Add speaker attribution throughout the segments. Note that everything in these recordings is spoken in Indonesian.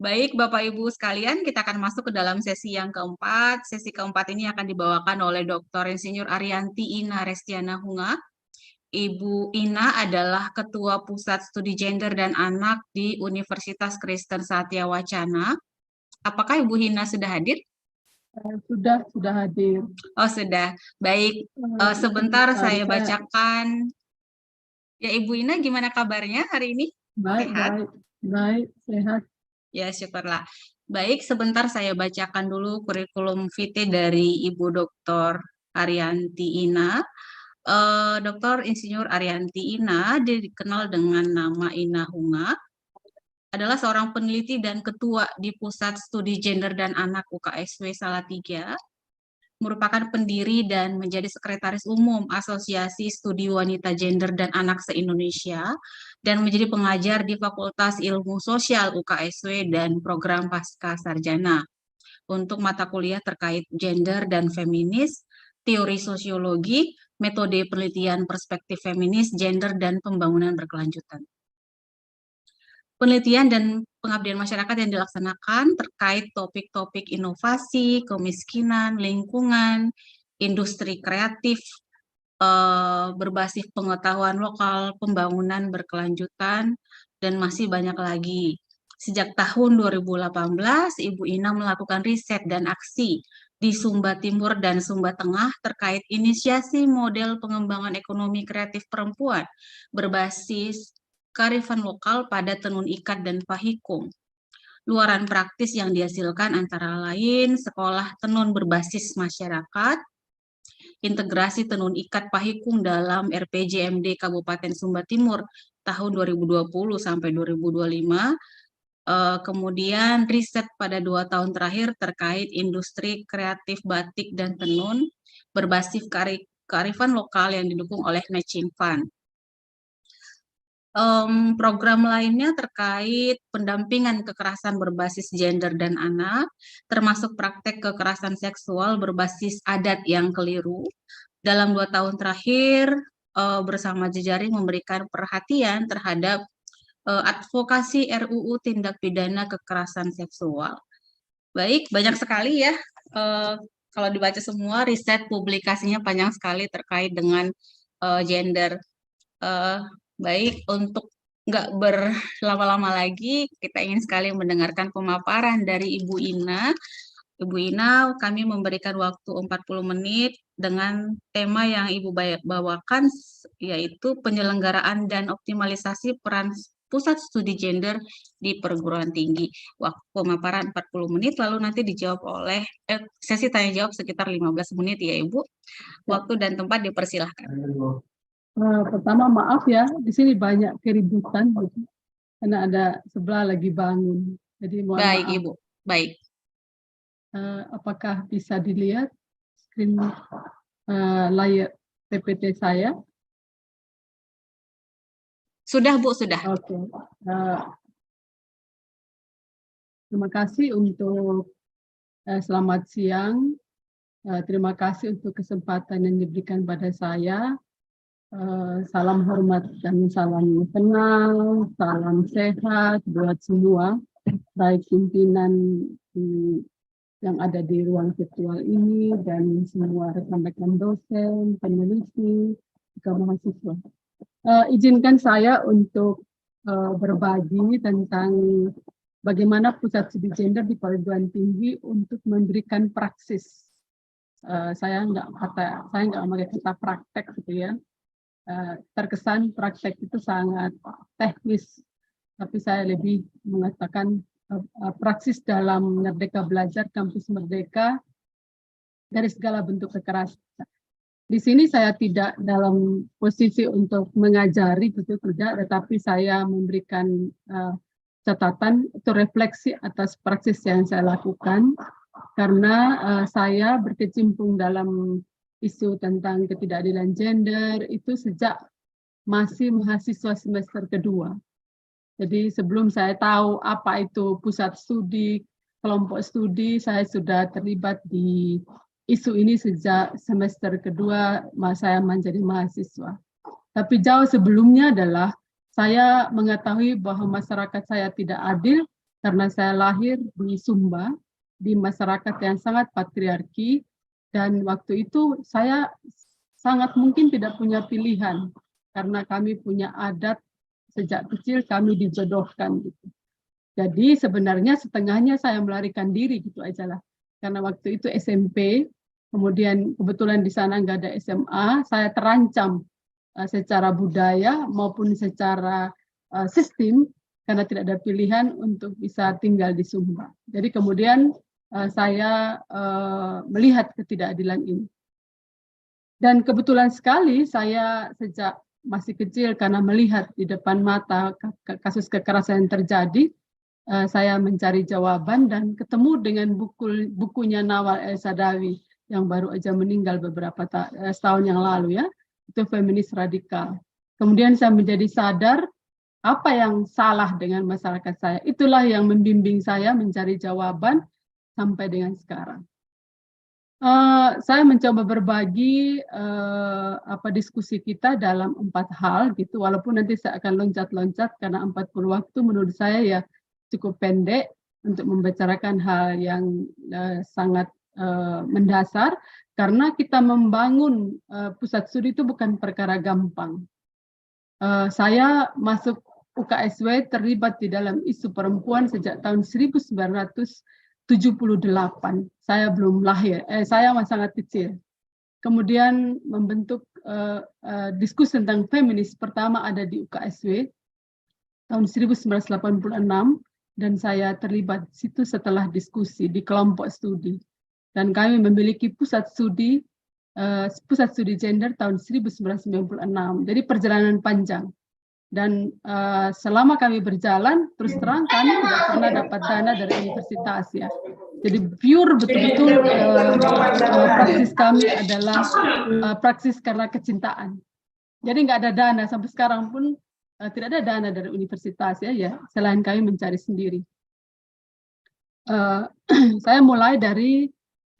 Speaker 1: Baik, Bapak Ibu sekalian, kita akan masuk ke dalam sesi yang keempat. Sesi keempat ini akan dibawakan oleh Dr. Insinyur Arianti Ina Restiana Hunga. Ibu Ina adalah Ketua Pusat Studi Gender dan Anak di Universitas Kristen Satya Wacana. Apakah Ibu Ina sudah hadir?
Speaker 2: Sudah hadir.
Speaker 1: Oh, sudah. Baik, sebentar saya bacakan. Ya, Ibu Ina, gimana kabarnya hari ini? Sehat?
Speaker 2: Baik, sehat.
Speaker 1: Ya, syukurlah. Baik, sebentar saya bacakan dulu kurikulum vitae dari Ibu Dr. Arianti Ina. Dr. Insinyur Arianti Ina, dikenal dengan nama Ina Hunga, adalah seorang peneliti dan ketua di Pusat Studi Gender dan Anak UKSW Salatiga, merupakan pendiri dan menjadi sekretaris umum Asosiasi Studi Wanita Gender dan Anak se-Indonesia, dan menjadi pengajar di Fakultas Ilmu Sosial UKSW dan program Pasca Sarjana untuk mata kuliah terkait gender dan feminis, teori sosiologi, metode penelitian perspektif feminis, gender, dan pembangunan berkelanjutan. Penelitian dan pengabdian masyarakat yang dilaksanakan terkait topik-topik inovasi, kemiskinan, lingkungan, industri kreatif, berbasis pengetahuan lokal, pembangunan berkelanjutan, dan masih banyak lagi. Sejak tahun 2018, Ibu Ina melakukan riset dan aksi di Sumba Timur dan Sumba Tengah terkait inisiasi model pengembangan ekonomi kreatif perempuan berbasis kearifan lokal pada tenun ikat dan pahikung. Luaran praktis yang dihasilkan antara lain sekolah tenun berbasis masyarakat, integrasi tenun ikat pahikung dalam RPJMD Kabupaten Sumba Timur tahun 2020 sampai 2025, kemudian riset pada 2 tahun terakhir terkait industri kreatif batik dan tenun berbasis kearifan lokal yang didukung oleh Matching Fund. Program lainnya terkait pendampingan kekerasan berbasis gender dan anak, termasuk praktek kekerasan seksual berbasis adat yang keliru. Dalam 2 tahun terakhir, bersama jejaring memberikan perhatian terhadap advokasi RUU tindak pidana kekerasan seksual. Baik, banyak sekali ya. Kalau dibaca semua, riset publikasinya panjang sekali terkait dengan gender. Baik, untuk nggak berlama-lama lagi, kita ingin sekali mendengarkan pemaparan dari Ibu Ina. Ibu Ina, kami memberikan waktu 40 menit dengan tema yang Ibu bawakan, yaitu penyelenggaraan dan optimalisasi peran Pusat Studi Gender di perguruan tinggi. Waktu pemaparan 40 menit, lalu nanti dijawab oleh sesi tanya jawab sekitar 15 menit ya Ibu. Waktu dan tempat dipersilahkan.
Speaker 2: Pertama maaf ya, di sini banyak keributan karena ada sebelah lagi bangun. Jadi mohon
Speaker 1: Baik
Speaker 2: maaf.
Speaker 1: Ibu, baik.
Speaker 2: Apakah bisa dilihat screen layar PPT saya?
Speaker 1: Sudah Bu, sudah.
Speaker 2: Oke. Terima kasih untuk selamat siang. Terima kasih untuk kesempatan yang diberikan pada saya. Salam hormat dan salam kenal, salam sehat buat semua, baik pimpinan yang ada di ruang virtual ini dan semua rekan-rekan dosen, peneliti, juga mahasiswa. Izinkan saya untuk berbagi tentang bagaimana Pusat Studi Gender di perguruan tinggi untuk memberikan praksis. Saya nggak pakai kata praktek gitu ya. Terkesan praktek itu sangat teknis, tapi saya lebih mengatakan praksis dalam Merdeka Belajar, Kampus Merdeka, dari segala bentuk kekerasan. Di sini saya tidak dalam posisi untuk mengajari, gitu tidak, tetapi saya memberikan catatan atau refleksi atas praksis yang saya lakukan, karena saya berkecimpung dalam isu tentang ketidakadilan gender itu sejak masih mahasiswa semester kedua. Jadi sebelum saya tahu apa itu pusat studi, kelompok studi, saya sudah terlibat di isu ini sejak semester kedua saya menjadi mahasiswa. Tapi jauh sebelumnya adalah saya mengetahui bahwa masyarakat saya tidak adil karena saya lahir di Sumba, di masyarakat yang sangat patriarki, dan waktu itu saya sangat mungkin tidak punya pilihan, karena kami punya adat sejak kecil kami dijodohkan gitu. Jadi sebenarnya setengahnya saya melarikan diri gitu aja lah. Karena waktu itu SMP, kemudian kebetulan di sana nggak ada SMA, saya terancam secara budaya maupun secara sistem karena tidak ada pilihan untuk bisa tinggal di Sumba. Jadi kemudian saya melihat ketidakadilan ini. Dan kebetulan sekali saya sejak masih kecil karena melihat di depan mata kasus kekerasan yang terjadi, saya mencari jawaban dan ketemu dengan bukunya Nawal El-Saadawi yang baru aja meninggal beberapa tahun yang lalu ya, itu feminis radikal. Kemudian saya menjadi sadar apa yang salah dengan masyarakat saya. Itulah yang membimbing saya mencari jawaban sampai dengan sekarang. Saya mencoba berbagi diskusi kita dalam 4 hal gitu, walaupun nanti saya akan loncat-loncat karena 40 waktu menurut saya ya cukup pendek untuk membicarakan hal yang sangat mendasar, karena kita membangun pusat studi itu bukan perkara gampang. Saya masuk UKSW terlibat di dalam isu perempuan sejak tahun 1978. Saya belum lahir, saya masih sangat kecil. Kemudian membentuk diskusi tentang feminis pertama ada di UKSW tahun 1986, dan saya terlibat di situ setelah diskusi di kelompok studi. Dan kami memiliki pusat studi gender tahun 1996. Jadi perjalanan panjang. Dan selama kami berjalan, terus terang kami tidak pernah dapat dana dari universitas ya. Jadi pure betul-betul praksis kami adalah praksis karena kecintaan. Jadi nggak ada dana sampai sekarang pun tidak ada dana dari universitas ya. Selain kami mencari sendiri. Saya mulai dari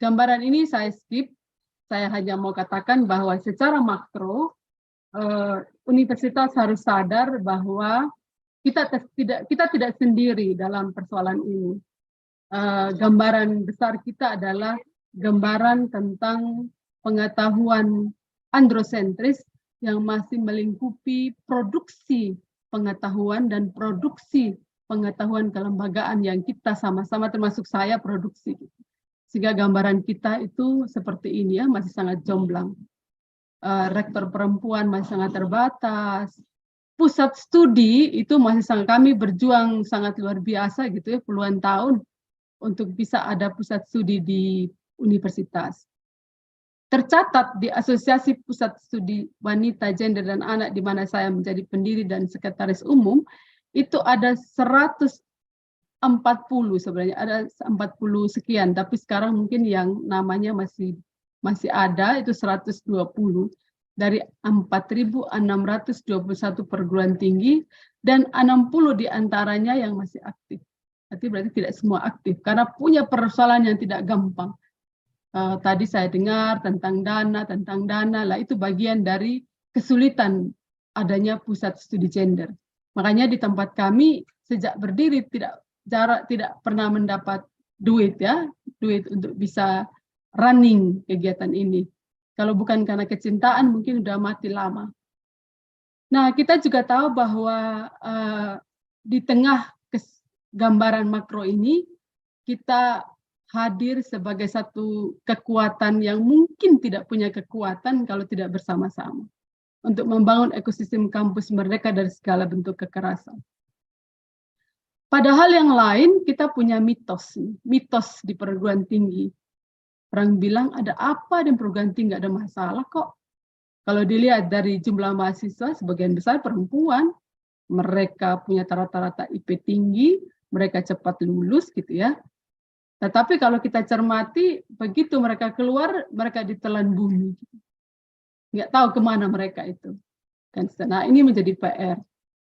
Speaker 2: gambaran ini saya skip. Saya hanya mau katakan bahwa secara makro universitas harus sadar bahwa kita tidak sendiri dalam persoalan ini. Gambaran besar kita adalah gambaran tentang pengetahuan androsentris yang masih melingkupi produksi pengetahuan dan produksi pengetahuan kelembagaan yang kita sama-sama termasuk saya produksi. Sehingga gambaran kita itu seperti ini ya, masih sangat jomblang. Rektor perempuan masih sangat terbatas. Pusat studi itu masih sangat, kami berjuang sangat luar biasa gitu ya, puluhan tahun untuk bisa ada pusat studi di universitas. Tercatat di Asosiasi Pusat Studi Wanita, Gender, dan Anak di mana saya menjadi pendiri dan sekretaris umum, itu ada 140 sebenarnya, ada 40 sekian, tapi sekarang mungkin yang namanya masih ada itu 120 dari 4.621 perguruan tinggi, dan 60 diantaranya yang masih aktif. Berarti tidak semua aktif karena punya persoalan yang tidak gampang. Tadi saya dengar tentang dana lah, itu bagian dari kesulitan adanya pusat studi gender. Makanya di tempat kami sejak berdiri tidak pernah mendapat duit untuk bisa running kegiatan ini. Kalau bukan karena kecintaan, mungkin udah mati lama. Nah, kita juga tahu bahwa di tengah gambaran makro ini, kita hadir sebagai satu kekuatan yang mungkin tidak punya kekuatan kalau tidak bersama-sama untuk membangun ekosistem kampus merdeka dari segala bentuk kekerasan. Padahal yang lain, kita punya mitos di perguruan tinggi. Orang bilang ada apa dengan perguruan tinggi, nggak ada masalah kok. Kalau dilihat dari jumlah mahasiswa, sebagian besar perempuan, mereka punya rata-rata IP tinggi, mereka cepat lulus gitu ya. Tetapi kalau kita cermati, begitu mereka keluar, mereka ditelan bumi. Nggak tahu kemana mereka itu. Nah, ini menjadi PR.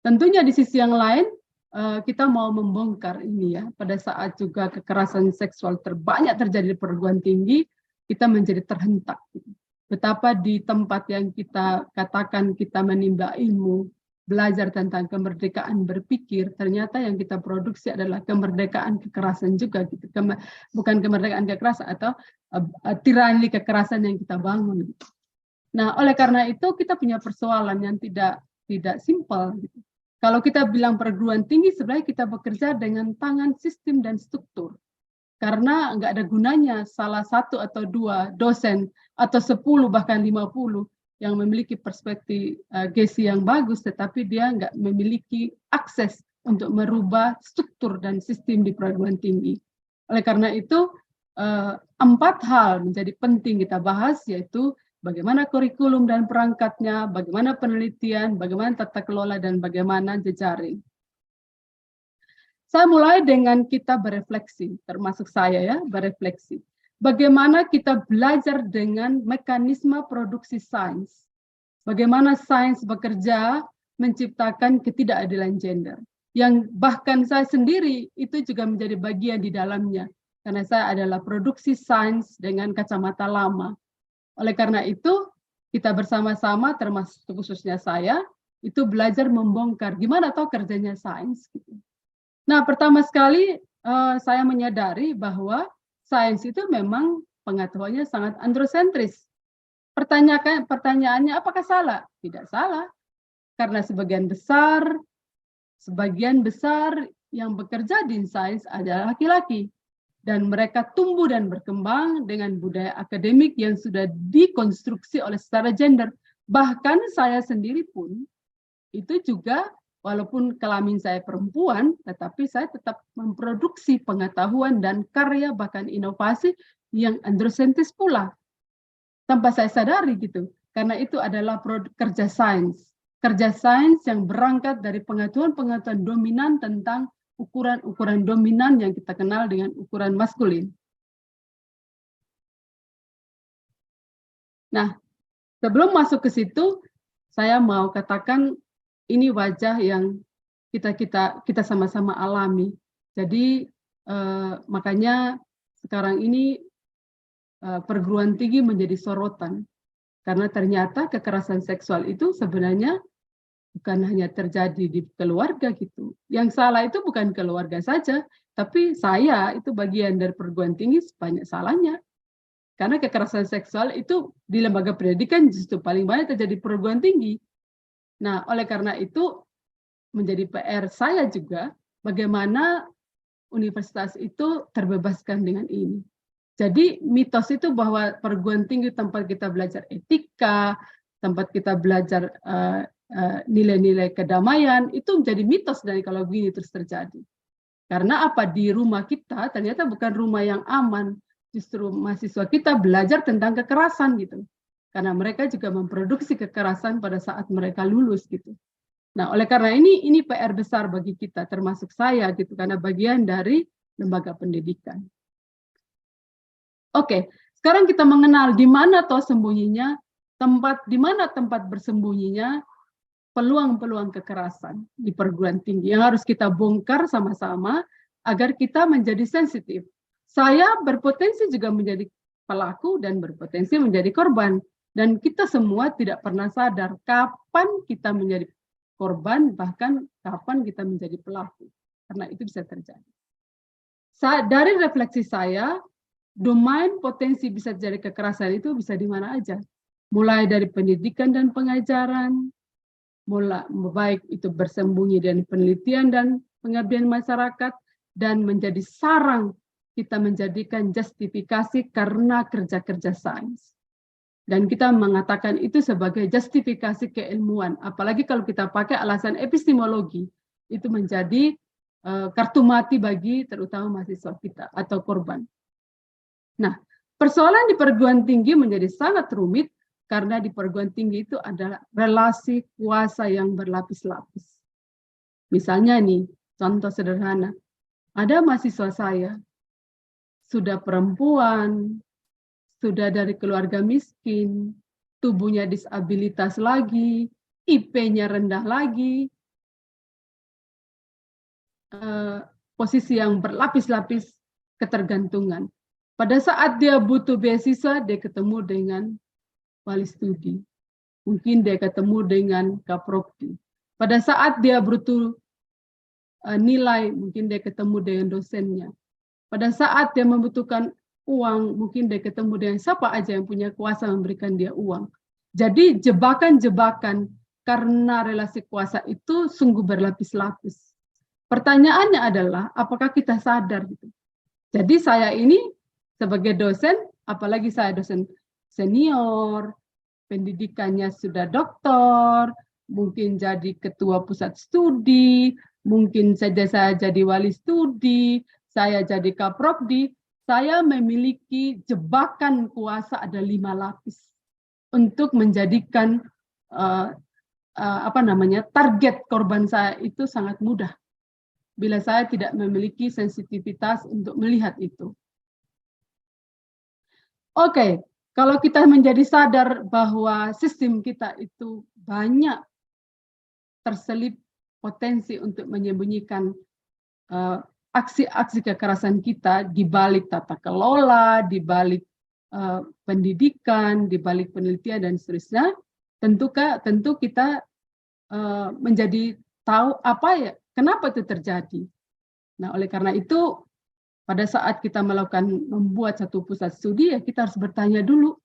Speaker 2: Tentunya di sisi yang lain, kita mau membongkar ini ya. Pada saat juga kekerasan seksual terbanyak terjadi di perguruan tinggi, kita menjadi terhentak. Betapa di tempat yang kita katakan kita menimba ilmu, belajar tentang kemerdekaan berpikir, ternyata yang kita produksi adalah kemerdekaan kekerasan juga gitu. Bukan kemerdekaan kekerasan atau tirani kekerasan yang kita bangun. Gitu. Nah, oleh karena itu kita punya persoalan yang tidak simpel gitu. Kalau kita bilang perguruan tinggi, sebenarnya kita bekerja dengan tangan sistem dan struktur. Karena nggak ada gunanya salah satu atau dua dosen atau 10 bahkan 50 yang memiliki perspektif gesi yang bagus, tetapi dia nggak memiliki akses untuk merubah struktur dan sistem di perguruan tinggi. Oleh karena itu, 4 hal menjadi penting kita bahas, yaitu bagaimana kurikulum dan perangkatnya, bagaimana penelitian, bagaimana tata kelola, dan bagaimana jejaring. Saya mulai dengan kita berefleksi, termasuk saya ya, berefleksi. Bagaimana kita belajar dengan mekanisme produksi sains. Bagaimana sains bekerja menciptakan ketidakadilan gender. Yang bahkan saya sendiri itu juga menjadi bagian di dalamnya. Karena saya adalah produksi sains dengan kacamata lama. Oleh karena itu, kita bersama-sama, termasuk khususnya saya, itu belajar membongkar gimana tahu kerjanya sains. Gitu. Nah, pertama sekali saya menyadari bahwa sains itu memang pengetahuannya sangat androsentris. Pertanyaannya apakah salah? Tidak salah. Karena sebagian besar yang bekerja di sains adalah laki-laki. Dan mereka tumbuh dan berkembang dengan budaya akademik yang sudah dikonstruksi oleh secara gender. Bahkan saya sendiri pun itu juga, walaupun kelamin saya perempuan, tetapi saya tetap memproduksi pengetahuan dan karya bahkan inovasi yang androsentris pula. Tanpa saya sadari gitu. Karena itu adalah kerja sains. Kerja sains yang berangkat dari pengetahuan-pengetahuan dominan tentang ukuran-ukuran dominan yang kita kenal dengan ukuran maskulin. Nah, sebelum masuk ke situ, saya mau katakan ini wajah yang kita sama-sama alami. Jadi makanya sekarang ini perguruan tinggi menjadi sorotan. Karena ternyata kekerasan seksual itu sebenarnya bukan hanya terjadi di keluarga gitu. Yang salah itu bukan keluarga saja, tapi saya itu bagian dari perguruan tinggi banyak salahnya. Karena kekerasan seksual itu di lembaga pendidikan justru paling banyak terjadi perguruan tinggi. Nah, oleh karena itu menjadi PR saya juga bagaimana universitas itu terbebaskan dengan ini. Jadi mitos itu bahwa perguruan tinggi tempat kita belajar etika, tempat kita belajar nilai-nilai kedamaian, itu menjadi mitos dari kalau begini terus terjadi. Karena apa, di rumah kita ternyata bukan rumah yang aman, justru mahasiswa kita belajar tentang kekerasan gitu. Karena mereka juga memproduksi kekerasan pada saat mereka lulus gitu. Nah, oleh karena ini PR besar bagi kita, termasuk saya gitu, karena bagian dari lembaga pendidikan. Oke, sekarang kita mengenal di mana toh sembunyinya di mana tempat bersembunyinya peluang-peluang kekerasan di perguruan tinggi yang harus kita bongkar sama-sama agar kita menjadi sensitif. Saya berpotensi juga menjadi pelaku dan berpotensi menjadi korban. Dan kita semua tidak pernah sadar kapan kita menjadi korban, bahkan kapan kita menjadi pelaku. Karena itu bisa terjadi. Dari refleksi saya, domain potensi bisa terjadi kekerasan itu bisa di mana aja. Mulai dari pendidikan dan pengajaran, baik itu bersembunyi dari penelitian dan pengabdian masyarakat, dan menjadi sarang kita menjadikan justifikasi karena kerja-kerja sains. Dan kita mengatakan itu sebagai justifikasi keilmuan. Apalagi kalau kita pakai alasan epistemologi, itu menjadi kartu mati bagi terutama mahasiswa kita atau korban. Nah, persoalan di perguruan tinggi menjadi sangat rumit karena di perguruan tinggi itu ada relasi kuasa yang berlapis-lapis. Misalnya nih, contoh sederhana, ada mahasiswa saya, sudah perempuan, sudah dari keluarga miskin, tubuhnya disabilitas lagi, IP-nya rendah lagi, posisi yang berlapis-lapis ketergantungan. Pada saat dia butuh beasiswa, dia ketemu dengan wali studi. Mungkin dia ketemu dengan Kaprokdi. Pada saat dia butuh nilai, mungkin dia ketemu dengan dosennya. Pada saat dia membutuhkan uang, mungkin dia ketemu dengan siapa aja yang punya kuasa memberikan dia uang. Jadi jebakan-jebakan karena relasi kuasa itu sungguh berlapis-lapis. Pertanyaannya adalah, apakah kita sadar gitu? Jadi saya ini sebagai dosen, apalagi saya dosen senior, pendidikannya sudah doktor, mungkin jadi ketua pusat studi, mungkin saja saya jadi wali studi, saya jadi kaprodi, saya memiliki jebakan kuasa ada 5 lapis untuk menjadikan target korban saya itu sangat mudah bila saya tidak memiliki sensitivitas untuk melihat itu. Oke, kalau kita menjadi sadar bahwa sistem kita itu banyak terselip potensi untuk menyembunyikan aksi-aksi kekerasan kita di balik tata kelola, di balik pendidikan, di balik penelitian dan seterusnya, tentu kita menjadi tahu apa ya, kenapa itu terjadi. Nah, oleh karena itu pada saat kita membuat satu pusat studi, ya kita harus bertanya dulu,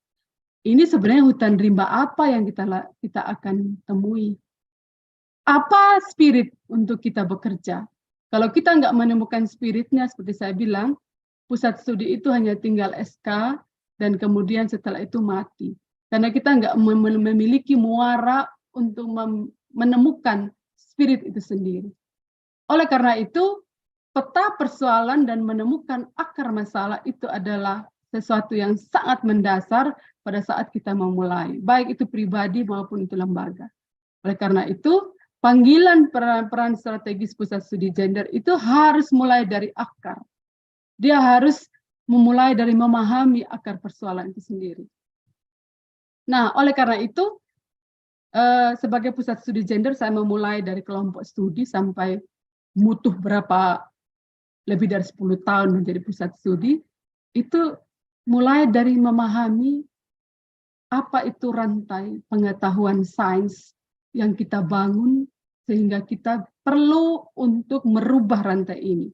Speaker 2: ini sebenarnya hutan rimba apa yang kita akan temui? Apa spirit untuk kita bekerja? Kalau kita nggak menemukan spiritnya, seperti saya bilang, pusat studi itu hanya tinggal SK, dan kemudian setelah itu mati. Karena kita nggak memiliki muara untuk menemukan spirit itu sendiri. Oleh karena itu, peta persoalan dan menemukan akar masalah itu adalah sesuatu yang sangat mendasar pada saat kita memulai, baik itu pribadi maupun itu lembaga. Oleh karena itu, panggilan peran strategis pusat studi gender itu harus mulai dari akar. Dia harus memulai dari memahami akar persoalan itu sendiri. Nah, oleh karena itu, sebagai pusat studi gender, saya memulai dari kelompok studi sampai butuh lebih dari 10 tahun menjadi pusat studi, itu mulai dari memahami apa itu rantai pengetahuan sains yang kita bangun sehingga kita perlu untuk merubah rantai ini.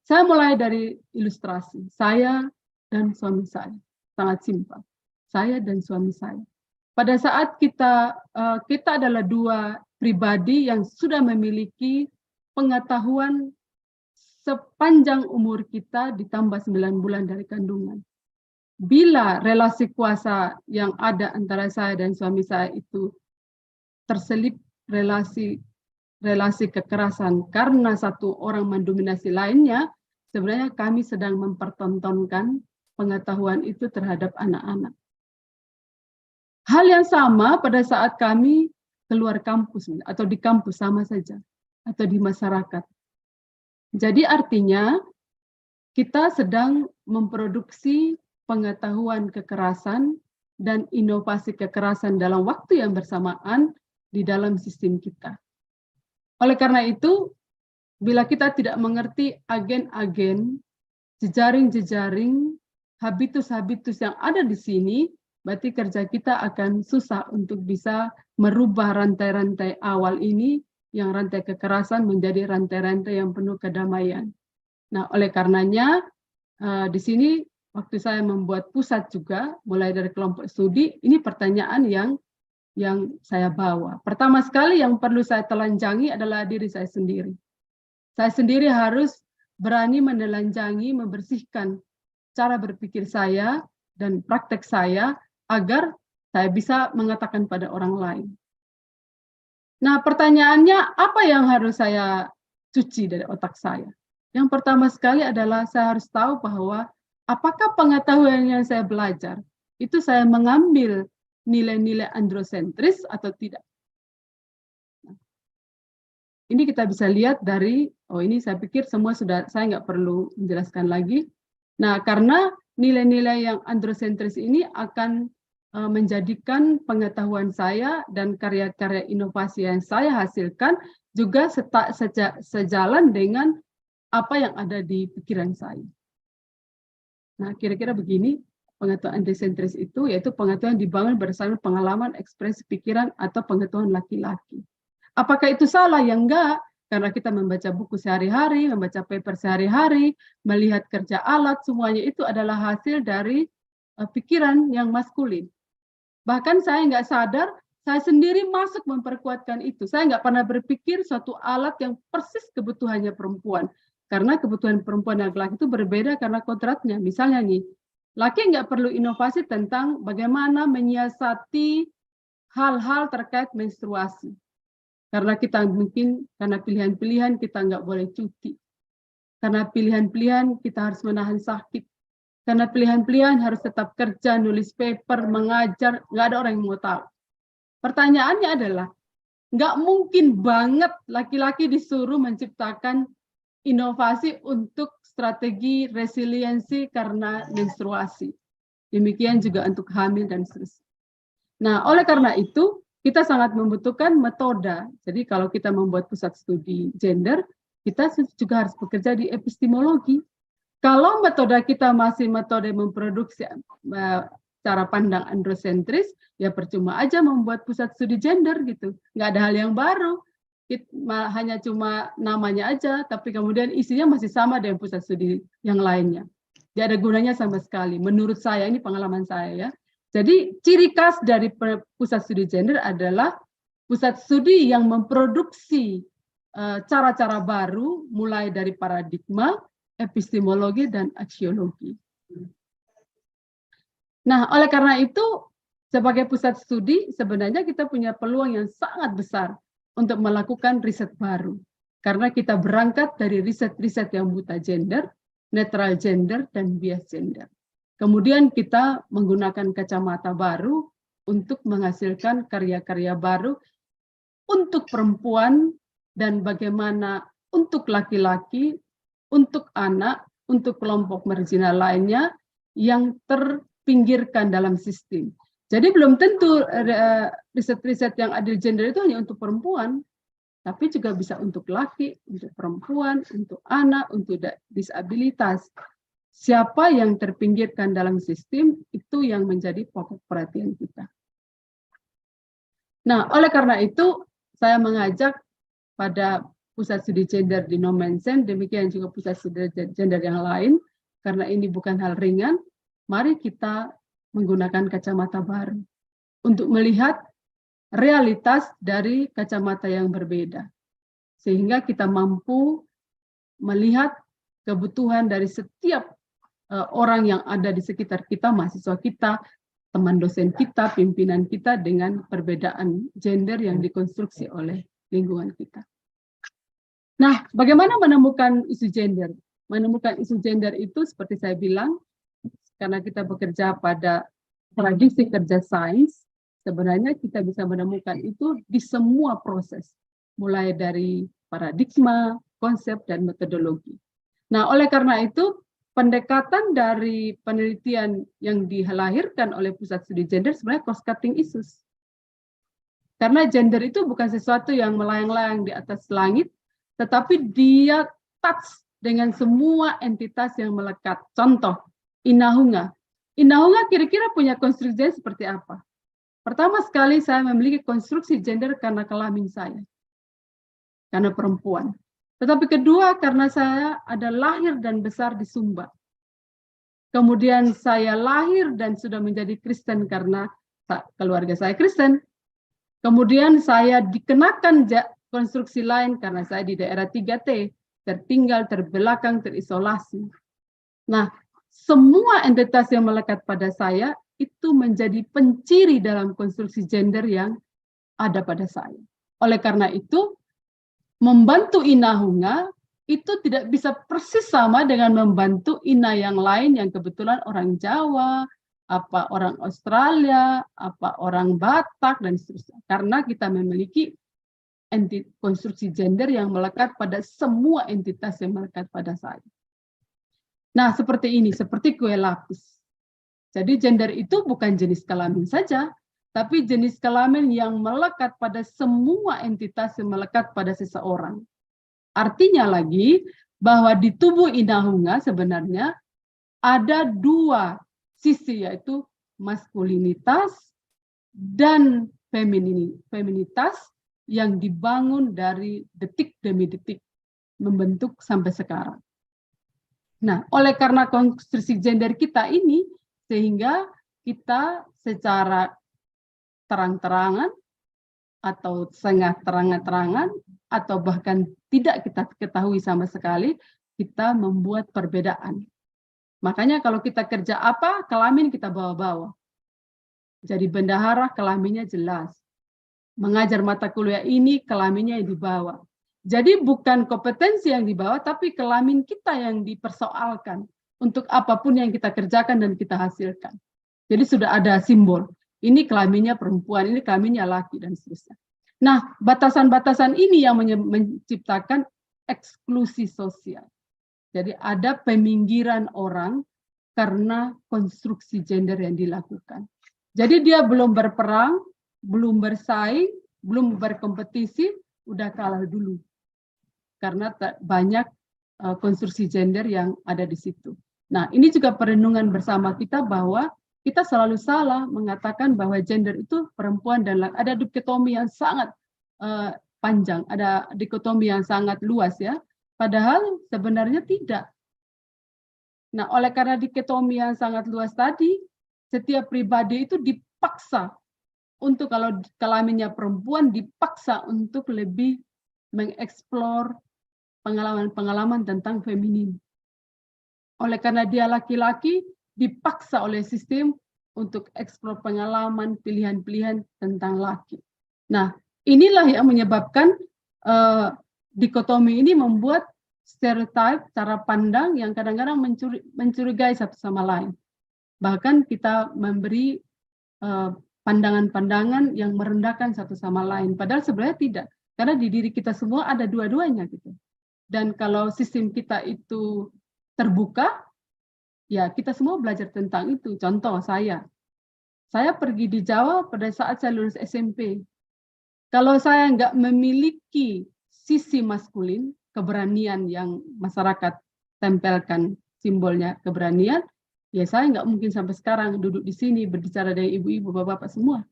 Speaker 2: Saya mulai dari ilustrasi, saya dan suami saya, sangat simpel. Saya dan suami saya. Pada saat kita adalah dua pribadi yang sudah memiliki pengetahuan sepanjang umur kita ditambah 9 bulan dari kandungan. Bila relasi kuasa yang ada antara saya dan suami saya itu terselip relasi kekerasan karena satu orang mendominasi lainnya, sebenarnya kami sedang mempertontonkan pengetahuan itu terhadap anak-anak. Hal yang sama pada saat kami keluar kampus atau di kampus sama saja, atau di masyarakat. Jadi artinya kita sedang memproduksi pengetahuan kekerasan dan inovasi kekerasan dalam waktu yang bersamaan di dalam sistem kita. Oleh karena itu, bila kita tidak mengerti agen-agen, jejaring-jejaring, habitus-habitus yang ada di sini, berarti kerja kita akan susah untuk bisa merubah rantai-rantai awal ini, yang rantai kekerasan menjadi rantai-rantai yang penuh kedamaian. Nah, oleh karenanya di sini waktu saya membuat pusat juga, mulai dari kelompok studi, ini pertanyaan yang saya bawa. Pertama sekali yang perlu saya telanjangi adalah diri saya sendiri. Saya sendiri harus berani menelanjangi, membersihkan cara berpikir saya dan praktek saya agar saya bisa mengatakan pada orang lain. Nah, pertanyaannya apa yang harus saya cuci dari otak saya? Yang pertama sekali adalah saya harus tahu bahwa apakah pengetahuan yang saya belajar itu saya mengambil nilai-nilai androsentris atau tidak. Nah, ini kita bisa lihat dari, ini saya pikir semua sudah, saya nggak perlu menjelaskan lagi. Nah, karena nilai-nilai yang androsentris ini akan menjadikan pengetahuan saya dan karya-karya inovasi yang saya hasilkan juga sejalan dengan apa yang ada di pikiran saya. Nah, kira-kira begini, pengetahuan androsentris itu yaitu pengetahuan dibangun berdasarkan pengalaman, ekspresi pikiran, atau pengetahuan laki-laki. Apakah itu salah? Ya enggak, karena kita membaca buku sehari-hari, membaca paper sehari-hari, melihat kerja alat, semuanya itu adalah hasil dari pikiran yang maskulin. Bahkan saya nggak sadar, saya sendiri masuk memperkuatkan itu. Saya nggak pernah berpikir suatu alat yang persis kebutuhannya perempuan. Karena kebutuhan perempuan dan laki-laki itu berbeda karena kodratnya. Misalnya nih, laki nggak perlu inovasi tentang bagaimana menyiasati hal-hal terkait menstruasi. Karena kita mungkin, karena pilihan-pilihan kita nggak boleh cuti. Karena pilihan-pilihan kita harus menahan sakit. Karena pilihan-pilihan harus tetap kerja, nulis paper, mengajar, nggak ada orang yang mau tahu. Pertanyaannya adalah, nggak mungkin banget laki-laki disuruh menciptakan inovasi untuk strategi resiliensi karena menstruasi. Demikian juga untuk hamil dan seterusnya. Nah, oleh karena itu, kita sangat membutuhkan metode. Jadi kalau kita membuat pusat studi gender, kita juga harus bekerja di epistemologi. Kalau metode kita masih metode memproduksi cara pandang androsentris, ya percuma aja membuat pusat studi gender gitu. Nggak ada hal yang baru. Hanya cuma namanya aja, tapi kemudian isinya masih sama dengan pusat studi yang lainnya. Tidak ada gunanya sama sekali. Menurut saya, ini pengalaman saya ya. Jadi ciri khas dari pusat studi gender adalah pusat studi yang memproduksi cara-cara baru, mulai dari paradigma, epistemologi, dan aksiologi. Nah, oleh karena itu, sebagai pusat studi, sebenarnya kita punya peluang yang sangat besar untuk melakukan riset baru. Karena kita berangkat dari riset-riset yang buta gender, netral gender, dan bias gender. Kemudian kita menggunakan kacamata baru untuk menghasilkan karya-karya baru untuk perempuan dan bagaimana untuk laki-laki, untuk anak, untuk kelompok marginal lainnya yang terpinggirkan dalam sistem. Jadi belum tentu riset-riset yang adil gender itu hanya untuk perempuan, tapi juga bisa untuk laki, untuk perempuan, untuk anak, untuk disabilitas. Siapa yang terpinggirkan dalam sistem, itu yang menjadi pokok perhatian kita. Nah, oleh karena itu, saya mengajak pada pusat studi gender di Nomensen, demikian juga pusat studi gender yang lain, karena ini bukan hal ringan, mari kita menggunakan kacamata baru untuk melihat realitas dari kacamata yang berbeda. Sehingga kita mampu melihat kebutuhan dari setiap orang yang ada di sekitar kita, mahasiswa kita, teman dosen kita, pimpinan kita, dengan perbedaan gender yang dikonstruksi oleh lingkungan kita. Nah, bagaimana menemukan isu gender? Menemukan isu gender itu seperti saya bilang, karena kita bekerja pada tradisi kerja sains, sebenarnya kita bisa menemukan itu di semua proses, mulai dari paradigma, konsep, dan metodologi. Nah, oleh karena itu, pendekatan dari penelitian yang dilahirkan oleh pusat studi gender sebenarnya cost cutting issues. Karena gender itu bukan sesuatu yang melayang-layang di atas langit, tetapi dia touch dengan semua entitas yang melekat. Contoh, Inahunga. Inahunga kira-kira punya konstruksi seperti apa? Pertama sekali, saya memiliki konstruksi gender karena kelamin saya. Karena perempuan. Tetapi kedua, karena saya ada lahir dan besar di Sumba. Kemudian saya lahir dan sudah menjadi Kristen karena keluarga saya Kristen. Kemudian saya dikenakan konstruksi lain karena saya di daerah 3T, tertinggal, terbelakang, terisolasi. Nah, semua entitas yang melekat pada saya itu menjadi penciri dalam konstruksi gender yang ada pada saya. Oleh karena itu, membantu Inahunga itu tidak bisa persis sama dengan membantu Ina yang lain yang kebetulan orang Jawa, apa orang Australia, apa orang Batak, dan seterusnya. Karena kita memiliki konstruksi gender yang melekat pada semua entitas yang melekat pada saya. Nah, seperti ini, seperti kue lapis. Jadi gender itu bukan jenis kelamin saja, tapi jenis kelamin yang melekat pada semua entitas yang melekat pada seseorang. Artinya lagi, bahwa di tubuh Inahunga sebenarnya ada dua sisi, yaitu maskulinitas dan feminitas yang dibangun dari detik demi detik, membentuk sampai sekarang. Nah, oleh karena konstruksi gender kita ini, sehingga kita secara terang-terangan atau setengah terang-terangan atau bahkan tidak kita ketahui sama sekali, kita membuat perbedaan. Makanya kalau kita kerja apa, kelamin kita bawa-bawa. Jadi bendahara kelaminnya jelas. Mengajar mata kuliah ini kelaminnya yang dibawa. Jadi bukan kompetensi yang dibawa, tapi kelamin kita yang dipersoalkan untuk apapun yang kita kerjakan dan kita hasilkan. Jadi sudah ada simbol. Ini kelaminnya perempuan, ini kelaminnya laki, dan seterusnya. Nah, batasan-batasan ini yang menciptakan eksklusi sosial. Jadi ada peminggiran orang karena konstruksi gender yang dilakukan. Jadi dia belum berperang, belum bersaing, belum berkompetisi, udah kalah dulu. Karena banyak konstruksi gender yang ada di situ. Nah, ini juga perenungan bersama kita bahwa kita selalu salah mengatakan bahwa gender itu perempuan dan laki. Ada dikotomi yang sangat panjang, ada dikotomi yang sangat luas ya. Padahal sebenarnya tidak. Nah, oleh karena dikotomi yang sangat luas tadi, setiap pribadi itu dipaksa untuk, kalau kelaminnya perempuan, dipaksa untuk lebih mengeksplor pengalaman-pengalaman tentang feminin. Oleh karena dia laki-laki, dipaksa oleh sistem untuk eksplor pengalaman, pilihan-pilihan tentang laki. Nah, inilah yang menyebabkan dikotomi ini membuat stereotip, cara pandang yang kadang-kadang mencurigai satu sama lain. Bahkan kita memberi pandangan-pandangan yang merendahkan satu sama lain. Padahal sebenarnya tidak. Karena di diri kita semua ada dua-duanya gitu. Dan kalau sistem kita itu terbuka, ya kita semua belajar tentang itu. Contoh saya pergi di Jawa pada saat saya lulus SMP. Kalau saya nggak memiliki sisi maskulin, keberanian yang masyarakat tempelkan simbolnya keberanian, ya saya nggak mungkin sampai sekarang duduk di sini berbicara dengan ibu-ibu, bapak-bapak semua.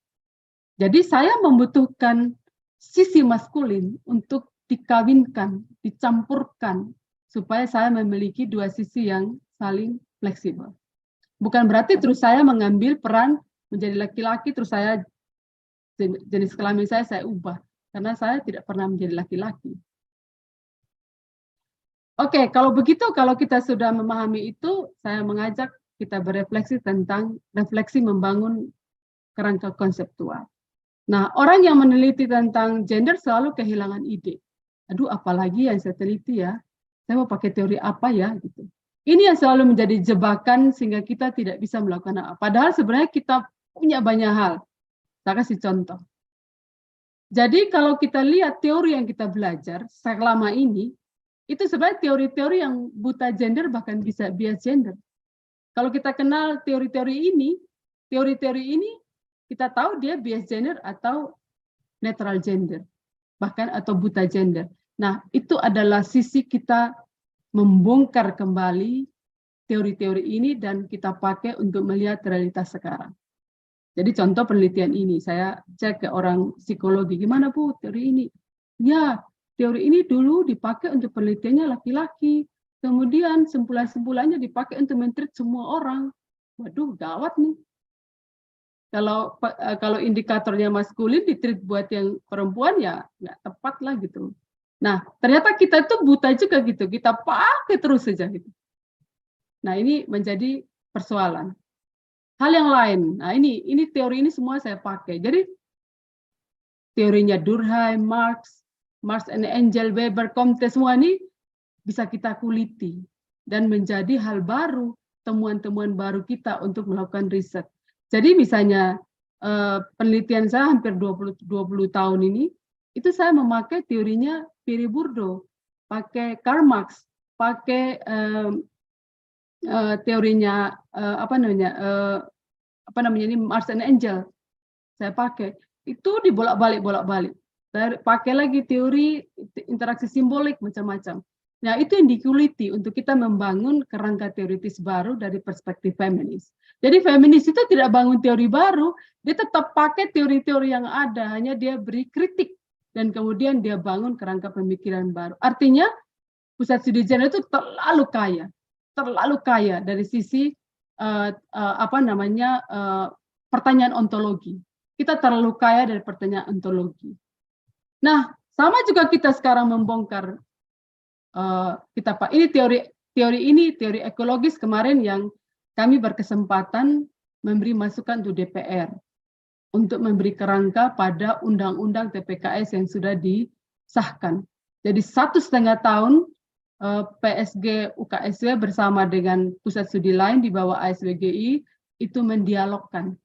Speaker 2: Jadi saya membutuhkan sisi maskulin untuk dikawinkan, dicampurkan, supaya saya memiliki dua sisi yang saling fleksibel. Bukan berarti terus saya mengambil peran menjadi laki-laki, terus saya jenis kelamin saya ubah. Karena saya tidak pernah menjadi laki-laki. Oke, kalau begitu, kalau kita sudah memahami itu, saya mengajak kita berefleksi tentang refleksi membangun kerangka konseptual. Nah, orang yang meneliti tentang gender selalu kehilangan ide. Aduh, apalagi yang saya teliti ya? Saya mau pakai teori apa ya? Gitu. Ini yang selalu menjadi jebakan sehingga kita tidak bisa melakukan apa. Padahal sebenarnya kita punya banyak hal. Saya kasih contoh. Jadi kalau kita lihat teori yang kita belajar selama ini, itu sebenarnya teori-teori yang buta gender, bahkan bisa bias gender. Kalau kita kenal teori-teori ini kita tahu dia bias gender atau netral gender, bahkan atau buta gender. Nah, itu adalah sisi kita membongkar kembali teori-teori ini dan kita pakai untuk melihat realitas sekarang. Jadi contoh penelitian ini, saya cek ke orang psikologi, gimana Bu teori ini? Ya, teori ini dulu dipakai untuk penelitiannya laki-laki, kemudian sempulan-sempulannya dipakai untuk men-treat semua orang. Waduh, gawat nih. Kalau indikatornya maskulin ditreat buat yang perempuan ya nggak tepat lah gitu. Nah, ternyata kita itu buta juga gitu, kita pakai terus saja gitu. Nah, ini menjadi persoalan. Hal yang lain, nah ini teori ini semua saya pakai. Jadi teorinya Durkheim, Marx and Engels, Weber, Comte, semua ini bisa kita kuliti dan menjadi hal baru, temuan-temuan baru kita untuk melakukan riset. Jadi misalnya penelitian saya hampir 20 tahun ini, itu saya memakai teorinya Pierre Bourdieu, pakai Karl Marx, pakai teorinya ini Marx and Engels, saya pakai. Itu dibolak-balik. Saya pakai lagi teori interaksi simbolik macam-macam. Nah, itu yang dikuliti untuk kita membangun kerangka teoritis baru dari perspektif feminis. Jadi feminis itu tidak bangun teori baru, dia tetap pakai teori-teori yang ada, hanya dia beri kritik dan kemudian dia bangun kerangka pemikiran baru. Artinya pusat studi gender itu terlalu kaya dari sisi pertanyaan ontologi. Kita terlalu kaya dari pertanyaan ontologi. Nah, sama juga kita sekarang membongkar ini teori ekologis kemarin yang kami berkesempatan memberi masukan untuk DPR untuk memberi kerangka pada undang-undang TPKS yang sudah disahkan. Jadi 1,5 tahun PSG UKSW bersama dengan pusat studi lain di bawah ASWGI itu mendialogkan.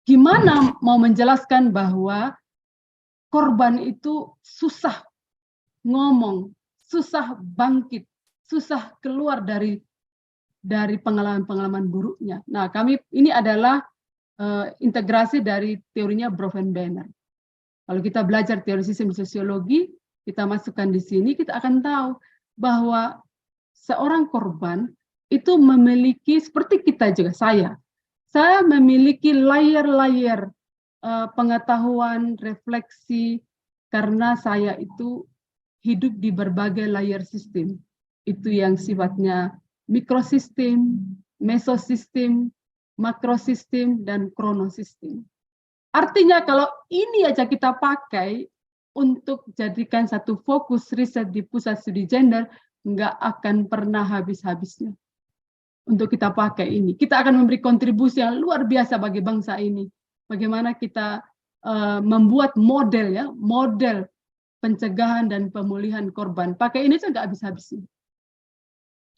Speaker 2: Gimana mau menjelaskan bahwa korban itu susah ngomong, susah bangkit, susah keluar dari pengalaman-pengalaman buruknya. Nah, ini adalah integrasi dari teorinya Bronfenbrenner. Kalau kita belajar teori sistem sosiologi, kita masukkan di sini, kita akan tahu bahwa seorang korban itu memiliki, seperti kita juga, saya memiliki layer-layer pengetahuan, refleksi, karena saya itu hidup di berbagai layer sistem. Itu yang sifatnya mikrosistem, mesosistem, makrosistem, dan kronosistem. Artinya kalau ini aja kita pakai untuk jadikan satu fokus riset di pusat studi gender, nggak akan pernah habis-habisnya. Untuk kita pakai ini. Kita akan memberi kontribusi yang luar biasa bagi bangsa ini. Bagaimana kita membuat model pencegahan dan pemulihan korban. Pakai ini saja nggak habis-habisnya.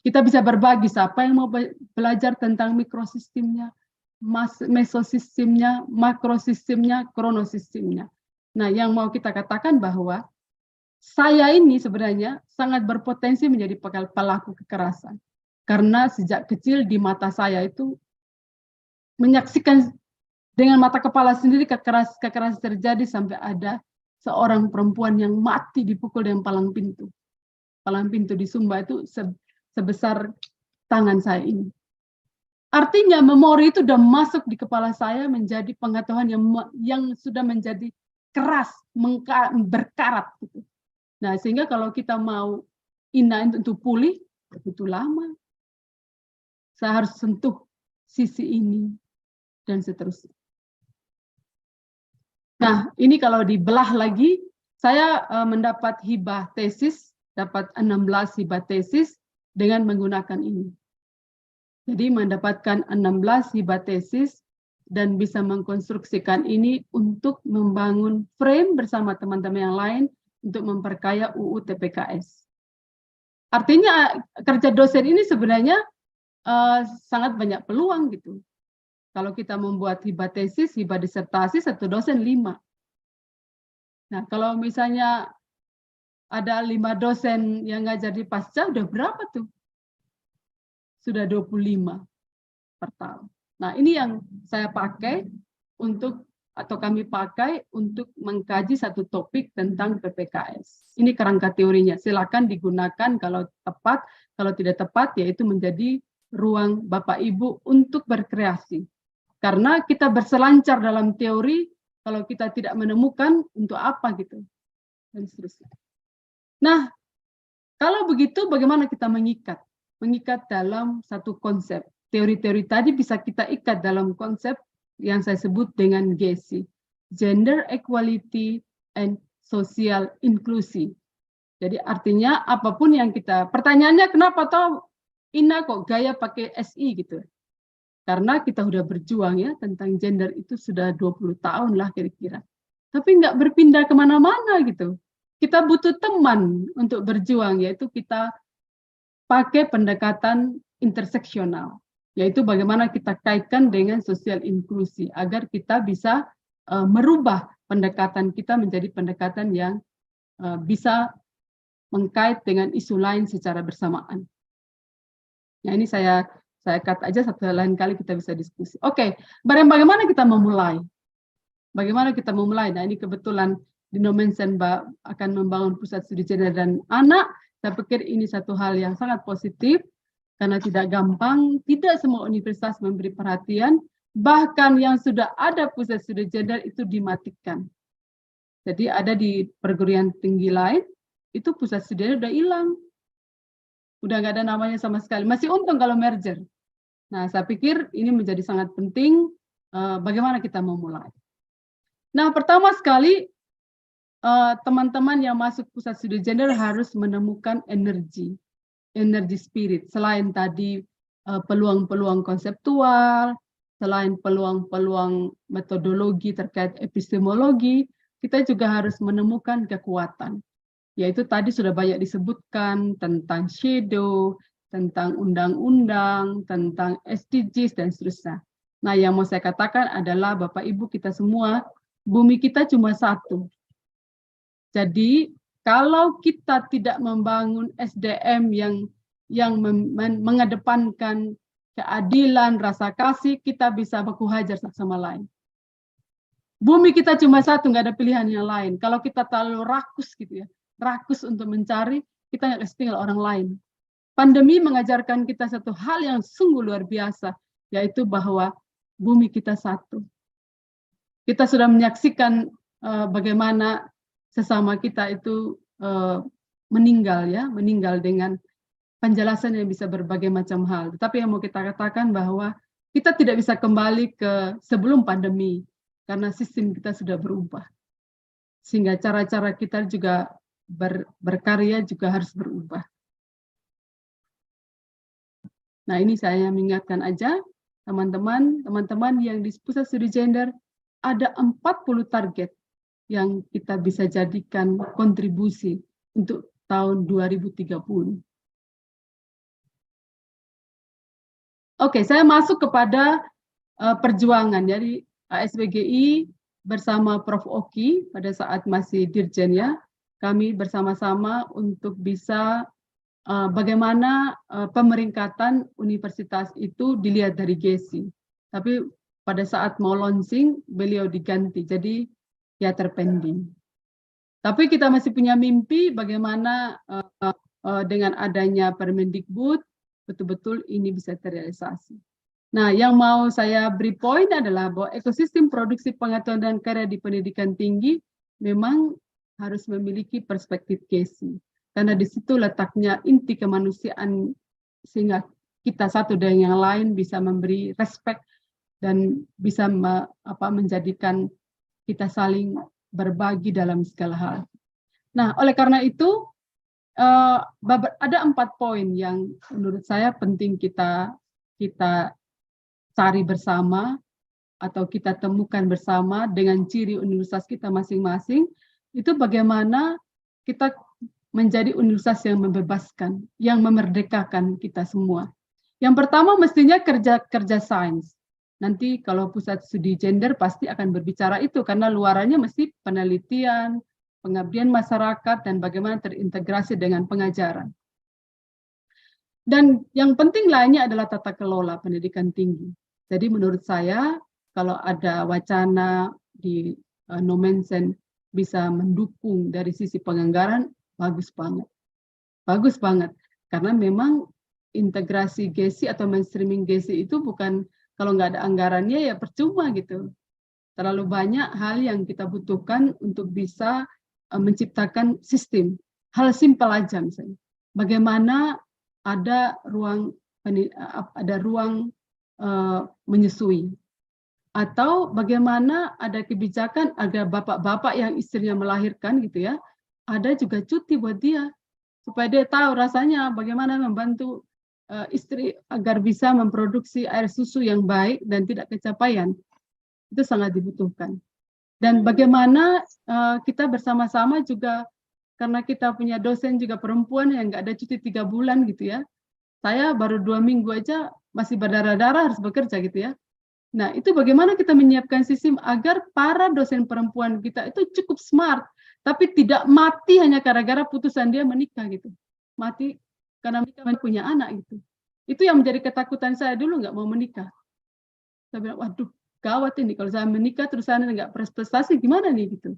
Speaker 2: Kita bisa berbagi, siapa yang mau belajar tentang mikrosistemnya, mesosistemnya, makrosistemnya, kronosistemnya. Nah, yang mau kita katakan bahwa saya ini sebenarnya sangat berpotensi menjadi pelaku kekerasan. Karena sejak kecil di mata saya itu menyaksikan dengan mata kepala sendiri kekerasan terjadi sampai ada seorang perempuan yang mati dipukul dengan palang pintu. Palang pintu di Sumba itu sebesar tangan saya ini. Artinya memori itu sudah masuk di kepala saya menjadi pengetahuan yang sudah menjadi keras, berkarat. Gitu. Nah, sehingga kalau kita mau untuk pulih, begitu lama. Saya harus sentuh sisi ini, dan seterusnya. Nah, ini kalau dibelah lagi, saya mendapat hibah tesis, dapat 16 hibah tesis dengan menggunakan ini. Jadi mendapatkan 16 hibah tesis dan bisa mengkonstruksikan ini untuk membangun frame bersama teman-teman yang lain untuk memperkaya UU TPKS. Artinya kerja dosen ini sebenarnya sangat banyak peluang gitu. Kalau kita membuat hibah tesis, hibah disertasi, satu dosen 5. Nah, kalau misalnya ada 5 dosen yang ngajar di pasca, udah berapa tuh? Sudah 25 per tahun. Nah, ini yang saya pakai kami pakai untuk mengkaji satu topik tentang PPKS. Ini kerangka teorinya. Silakan digunakan kalau tepat, kalau tidak tepat, yaitu menjadi ruang Bapak Ibu untuk berkreasi. Karena kita berselancar dalam teori, kalau kita tidak menemukan untuk apa gitu. Dan seterusnya. Nah, kalau begitu bagaimana kita mengikat? Mengikat dalam satu konsep. Teori-teori tadi bisa kita ikat dalam konsep yang saya sebut dengan GESI. Gender Equality and Social Inclusion. Jadi artinya apapun yang pertanyaannya kenapa toh Ina kok gaya pakai SI gitu. Karena kita sudah berjuang ya tentang gender itu sudah 20 tahun lah kira-kira. Tapi nggak berpindah kemana-mana gitu. Kita butuh teman untuk berjuang, yaitu kita pakai pendekatan interseksional. Yaitu bagaimana kita kaitkan dengan sosial inklusi agar kita bisa merubah pendekatan kita menjadi pendekatan yang bisa mengkait dengan isu lain secara bersamaan. Nah, ini saya cut aja, satu lain kali kita bisa diskusi. Oke, bagaimana kita memulai? Bagaimana kita memulai? Nah, ini kebetulan di Nomensen akan membangun pusat studi gender dan anak. Saya pikir ini satu hal yang sangat positif, karena tidak gampang, tidak semua universitas memberi perhatian, bahkan yang sudah ada pusat studi gender itu dimatikan. Jadi ada di perguruan tinggi lain, itu pusat studinya udah hilang. Udah nggak ada namanya sama sekali. Masih untung kalau merger. Nah, saya pikir ini menjadi sangat penting bagaimana kita memulai. Nah, pertama sekali teman-teman yang masuk pusat studi gender harus menemukan energi spirit. Selain tadi peluang-peluang konseptual, selain peluang-peluang metodologi terkait epistemologi, kita juga harus menemukan kekuatan. Yaitu tadi sudah banyak disebutkan tentang shadow, tentang undang-undang, tentang SDGs, dan seterusnya. Nah, yang mau saya katakan adalah Bapak Ibu kita semua, bumi kita cuma satu. Jadi, kalau kita tidak membangun SDM yang mengedepankan keadilan, rasa kasih, kita bisa baku hajar satu sama lain. Bumi kita cuma satu, nggak ada pilihan yang lain. Kalau kita terlalu rakus gitu ya, rakus untuk mencari, kita nggak kasih tinggal orang lain. Pandemi mengajarkan kita satu hal yang sungguh luar biasa, yaitu bahwa bumi kita satu. Kita sudah menyaksikan bagaimana sesama kita itu meninggal ya, meninggal dengan penjelasan yang bisa berbagai macam hal. Tetapi yang mau kita katakan bahwa kita tidak bisa kembali ke sebelum pandemi karena sistem kita sudah berubah. Sehingga cara-cara kita juga berkarya juga harus berubah. Nah, ini saya mengingatkan aja teman-teman yang di pusat studi gender ada 40 target yang kita bisa jadikan kontribusi untuk tahun 2030. Oke, saya masuk kepada perjuangan. Jadi ASBGI bersama Prof. Oki pada saat masih Dirjen ya, kami bersama-sama untuk bisa bagaimana pemeringkatan universitas itu dilihat dari GESI. Tapi pada saat mau launching, beliau diganti, jadi ya terpending. Tapi kita masih punya mimpi bagaimana dengan adanya Permendikbud, betul-betul ini bisa terrealisasi. Nah, yang mau saya beri poin adalah bahwa ekosistem produksi pengetahuan dan karya di pendidikan tinggi memang harus memiliki perspektif GESI. Karena di situ letaknya inti kemanusiaan, sehingga kita satu dengan yang lain bisa memberi respect dan bisa menjadikan kita saling berbagi dalam segala hal. Nah, oleh karena itu ada 4 poin yang menurut saya penting kita cari bersama atau kita temukan bersama dengan ciri universitas kita masing-masing. Itu bagaimana kita menjadi universitas yang membebaskan, yang memerdekakan kita semua. Yang pertama mestinya kerja sains. Nanti kalau pusat studi gender pasti akan berbicara itu, karena luarannya mesti penelitian, pengabdian masyarakat, dan bagaimana terintegrasi dengan pengajaran. Dan yang penting lainnya adalah tata kelola pendidikan tinggi. Jadi menurut saya, kalau ada wacana di Nomensen bisa mendukung dari sisi penganggaran, bagus banget. Bagus banget. Karena memang integrasi GESI atau mainstreaming GESI itu bukan, kalau nggak ada anggarannya ya percuma gitu. Terlalu banyak hal yang kita butuhkan untuk bisa menciptakan sistem. Hal simpel aja misalnya. Bagaimana ada ruang menyusui. Atau bagaimana ada kebijakan agar bapak-bapak yang istrinya melahirkan gitu ya, ada juga cuti buat dia. Supaya dia tahu rasanya bagaimana membantu istri agar bisa memproduksi air susu yang baik dan tidak kecapaian. Itu sangat dibutuhkan. Dan bagaimana kita bersama-sama juga, karena kita punya dosen juga perempuan yang nggak ada cuti 3 bulan gitu ya. Saya baru 2 minggu aja masih berdarah-darah harus bekerja gitu ya. Nah, itu bagaimana kita menyiapkan sistem agar para dosen perempuan kita itu cukup smart, tapi tidak mati hanya gara-gara putusan dia menikah gitu. Mati karena mereka punya anak gitu. Itu yang menjadi ketakutan saya dulu, nggak mau menikah. Saya bilang, waduh, gawat ini kalau saya menikah terus saya nggak prestasi gimana nih gitu.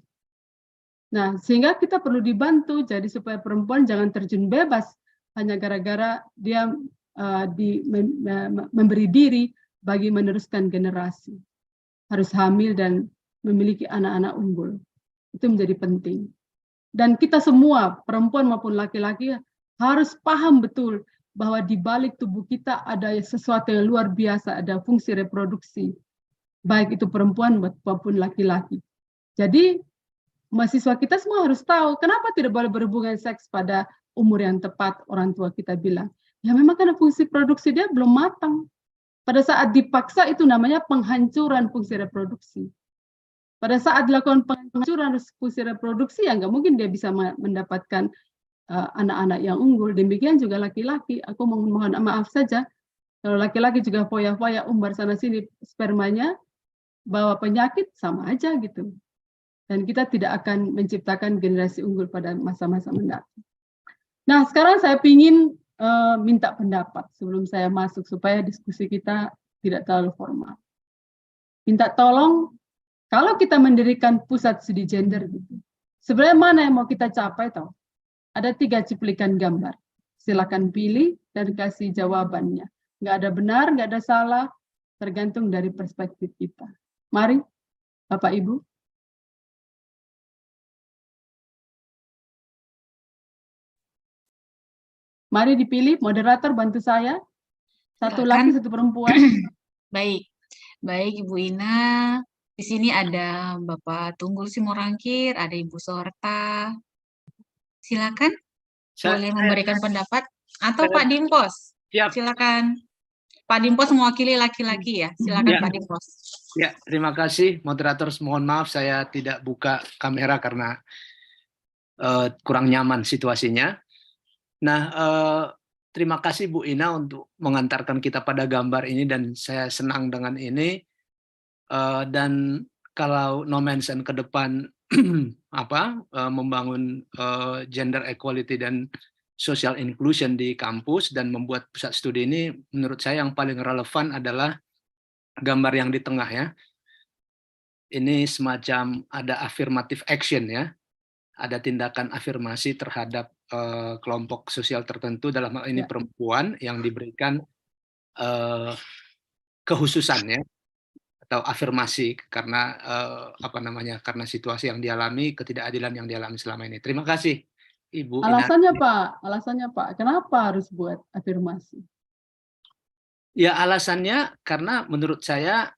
Speaker 2: Nah, sehingga kita perlu dibantu jadi supaya perempuan jangan terjun bebas hanya gara-gara dia memberi diri bagi meneruskan generasi. Harus hamil dan memiliki anak-anak unggul. Itu menjadi penting. Dan kita semua, perempuan maupun laki-laki, harus paham betul bahwa di balik tubuh kita ada sesuatu yang luar biasa, ada fungsi reproduksi, baik itu perempuan maupun laki-laki. Jadi mahasiswa kita semua harus tahu kenapa tidak boleh berhubungan seks pada umur yang tepat. Orang tua kita bilang, ya memang karena fungsi produksi dia belum matang. Pada saat dipaksa itu namanya penghancuran fungsi reproduksi. Pada saat dilakukan penghancuran fungsi reproduksi, ya nggak mungkin dia bisa mendapatkan anak-anak yang unggul. Demikian juga laki-laki. Aku mohon maaf saja, kalau laki-laki juga foya-foya umbar sana sini spermanya, bawa penyakit sama aja gitu. Dan kita tidak akan menciptakan generasi unggul pada masa-masa mendatang. Nah, sekarang saya ingin minta pendapat sebelum saya masuk supaya diskusi kita tidak terlalu formal. Minta tolong, kalau kita mendirikan pusat studi gender gitu, sebenarnya mana yang mau kita capai toh? Ada 3 cuplikan gambar. Silakan pilih dan kasih jawabannya. Nggak ada benar, nggak ada salah, tergantung dari perspektif kita. Mari, Bapak Ibu. Mari dipilih, moderator bantu saya. Satu
Speaker 1: Silakan.
Speaker 2: laki, satu perempuan.
Speaker 1: Baik, baik Ibu Ina. Di sini ada Bapak Tunggul Simorangkir, ada Ibu Sorta. Silakan, boleh memberikan pendapat. Atau Pak Dimpos.
Speaker 3: Siap.
Speaker 1: Silakan. Pak Dimpos mewakili laki-laki ya. Silakan Pak Dimpos.
Speaker 3: Ya, terima kasih moderator. Mohon maaf saya tidak buka kamera karena kurang nyaman situasinya. Nah, terima kasih Bu Ina untuk mengantarkan kita pada gambar ini dan saya senang dengan ini. Dan kalau No Mention ke depan membangun gender equality dan social inclusion di kampus dan membuat pusat studi ini, menurut saya yang paling relevan adalah gambar yang di tengah ya. Ini semacam ada affirmative action ya. Ada tindakan afirmasi terhadap kelompok sosial tertentu, dalam hal ini perempuan, yang diberikan kehususan ya, atau afirmasi karena karena situasi yang dialami, ketidakadilan yang dialami selama ini. Terima kasih Ibu Ina.
Speaker 2: Alasannya Pak, kenapa harus buat afirmasi?
Speaker 3: Ya alasannya karena menurut saya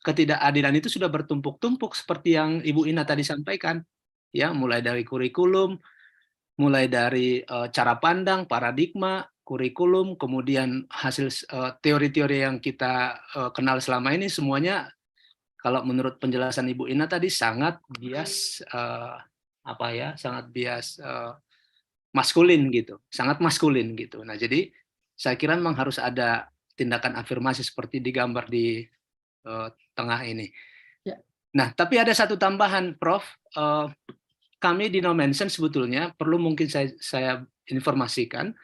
Speaker 3: ketidakadilan itu sudah bertumpuk-tumpuk seperti yang Ibu Ina tadi sampaikan. Ya, mulai dari kurikulum, mulai dari cara pandang, paradigma, kurikulum, kemudian hasil teori-teori yang kita kenal selama ini, semuanya kalau menurut penjelasan Ibu Ina tadi sangat bias sangat bias maskulin gitu, sangat maskulin gitu. Nah, jadi saya kira memang harus ada tindakan afirmasi seperti digambar di tengah ini. Ya. Nah, tapi ada satu tambahan, Prof. Kami di No Mention sebetulnya perlu mungkin saya informasikan,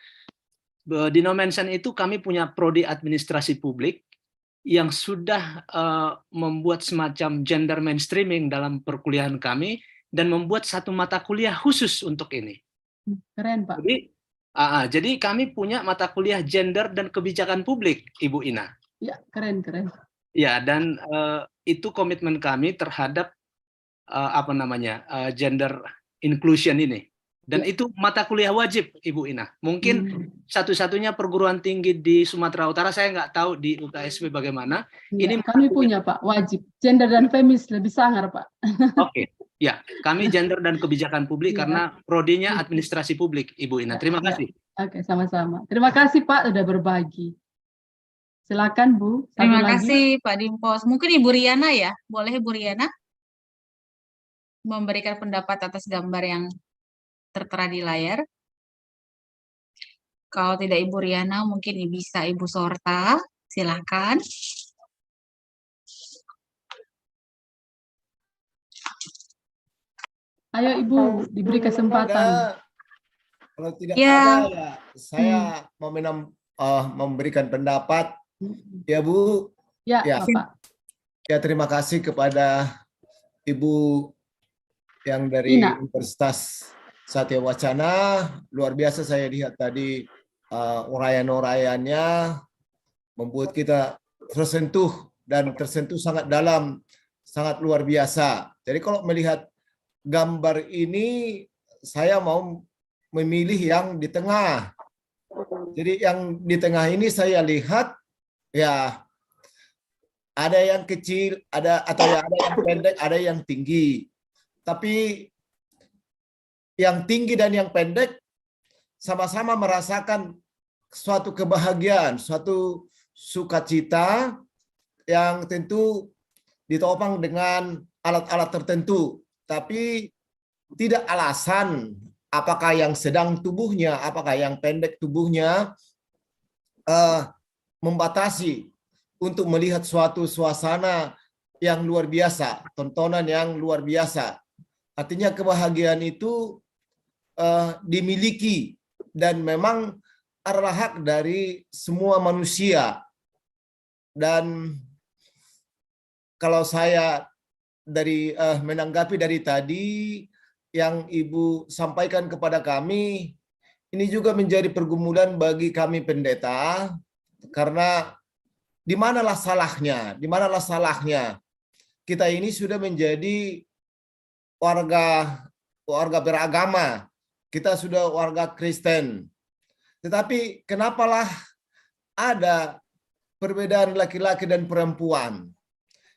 Speaker 3: di No Mention itu kami punya prodi administrasi publik yang sudah membuat semacam gender mainstreaming dalam perkuliahan kami dan membuat satu mata kuliah khusus untuk ini.
Speaker 2: Keren Pak.
Speaker 3: Jadi kami punya mata kuliah gender dan kebijakan publik, Ibu Ina.
Speaker 2: Ya, keren.
Speaker 3: Ya, dan itu komitmen kami terhadap gender inclusion ini. Dan itu mata kuliah wajib, Ibu Ina. Mungkin satu-satunya perguruan tinggi di Sumatera Utara, saya nggak tahu di UKSP bagaimana.
Speaker 2: Ya, ini kami punya Pak, wajib. Gender dan feminis lebih sangar Pak.
Speaker 3: Oke, ya, kami gender dan kebijakan publik karena prodinya administrasi publik, Ibu Ina. Terima kasih.
Speaker 2: Oke, sama-sama. Terima kasih Pak sudah berbagi. Silakan Bu.
Speaker 1: Terima kasih Pak Dimpos. Mungkin Ibu Riana ya, boleh Ibu Riana memberikan pendapat atas gambar yang tertera di layar. Kalau tidak Ibu Riana, mungkin bisa Ibu Sorta. Silakan.
Speaker 2: Ayo Ibu, diberi kesempatan.
Speaker 4: Kalau tidak ada, ya saya mau memberikan pendapat. Ya Bu.
Speaker 2: Ya, Bapak.
Speaker 4: Ya, terima kasih kepada Ibu yang dari Universitas Satya Wacana. Luar biasa saya lihat tadi uraian-uraiannya membuat kita tersentuh sangat dalam, sangat luar biasa. Jadi kalau melihat gambar ini saya mau memilih yang di tengah. Jadi yang di tengah ini saya lihat ya ada yang kecil, ada yang pendek, ada yang tinggi. Tapi yang tinggi dan yang pendek sama-sama merasakan suatu kebahagiaan, suatu sukacita yang tentu ditopang dengan alat-alat tertentu, tapi tidak alasan apakah yang sedang tubuhnya, apakah yang pendek tubuhnya membatasi untuk melihat suatu suasana yang luar biasa, tontonan yang luar biasa. Artinya kebahagiaan itu dimiliki dan memang adalah hak dari semua manusia. Dan kalau saya dari menanggapi dari tadi yang Ibu sampaikan kepada kami, ini juga menjadi pergumulan bagi kami pendeta, karena di manalah salahnya? Di manalah salahnya? Kita ini sudah menjadi warga beragama, kita sudah warga Kristen. Tetapi kenapalah ada perbedaan laki-laki dan perempuan?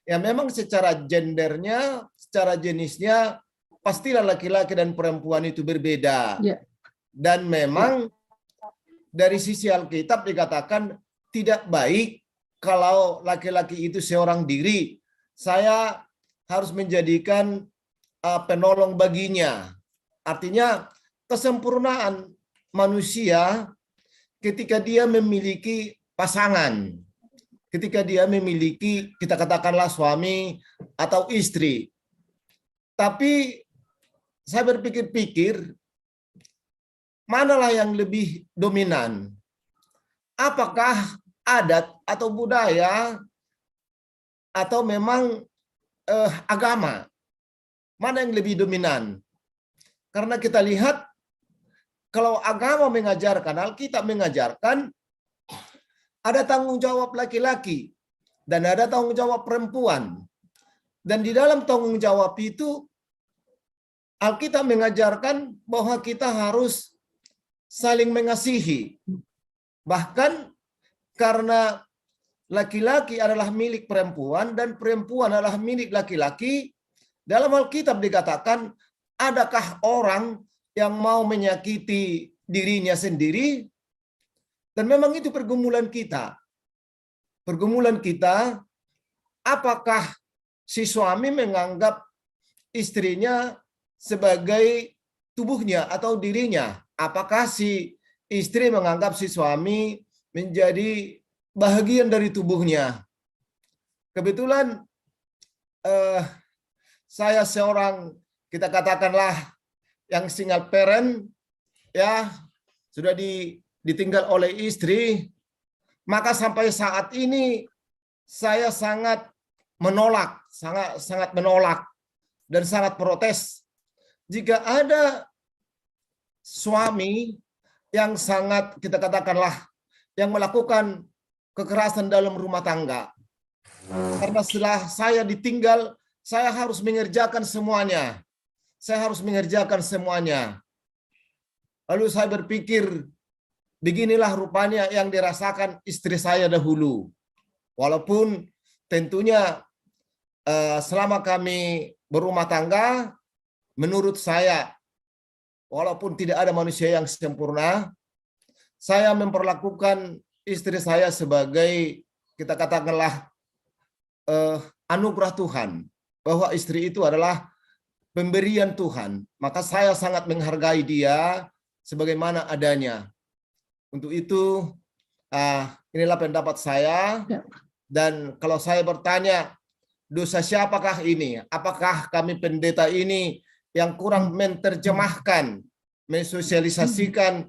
Speaker 4: Ya memang secara gendernya, secara jenisnya, pastilah laki-laki dan perempuan itu berbeda.
Speaker 2: Ya.
Speaker 4: Dan memang dari sisi Alkitab dikatakan tidak baik kalau laki-laki itu seorang diri. Saya harus menjadikan penolong baginya. Artinya kesempurnaan manusia ketika dia memiliki pasangan, ketika dia memiliki, kita katakanlah suami atau istri. Tapi saya berpikir-pikir, manalah yang lebih dominan? Apakah adat atau budaya atau memang agama? Mana yang lebih dominan? Karena kita lihat kalau agama mengajarkan, Alkitab mengajarkan ada tanggung jawab laki-laki dan ada tanggung jawab perempuan. Dan di dalam tanggung jawab itu Alkitab mengajarkan bahwa kita harus saling mengasihi. Bahkan karena laki-laki adalah milik perempuan dan perempuan adalah milik laki-laki, dalam Alkitab dikatakan, adakah orang yang mau menyakiti dirinya sendiri? Dan memang itu pergumulan kita. Pergumulan kita, apakah si suami menganggap istrinya sebagai tubuhnya atau dirinya? Apakah si istri menganggap si suami menjadi bagian dari tubuhnya? Kebetulan saya seorang, kita katakanlah yang single parent, ya sudah ditinggal oleh istri, maka sampai saat ini saya sangat menolak, sangat menolak dan sangat protes jika ada suami yang sangat, kita katakanlah, yang melakukan kekerasan dalam rumah tangga. Karena setelah saya ditinggal, saya harus mengerjakan semuanya. Saya harus mengerjakan semuanya. Lalu saya berpikir, beginilah rupanya yang dirasakan istri saya dahulu. Walaupun tentunya selama kami berumah tangga, menurut saya, walaupun tidak ada manusia yang sempurna, saya memperlakukan istri saya sebagai, kita katakanlah, anugerah Tuhan. Bahwa istri itu adalah pemberian Tuhan. Maka saya sangat menghargai dia sebagaimana adanya. Untuk itu, inilah pendapat saya. Dan kalau saya bertanya, dosa siapakah ini? Apakah kami pendeta ini yang kurang menerjemahkan, mensosialisasikan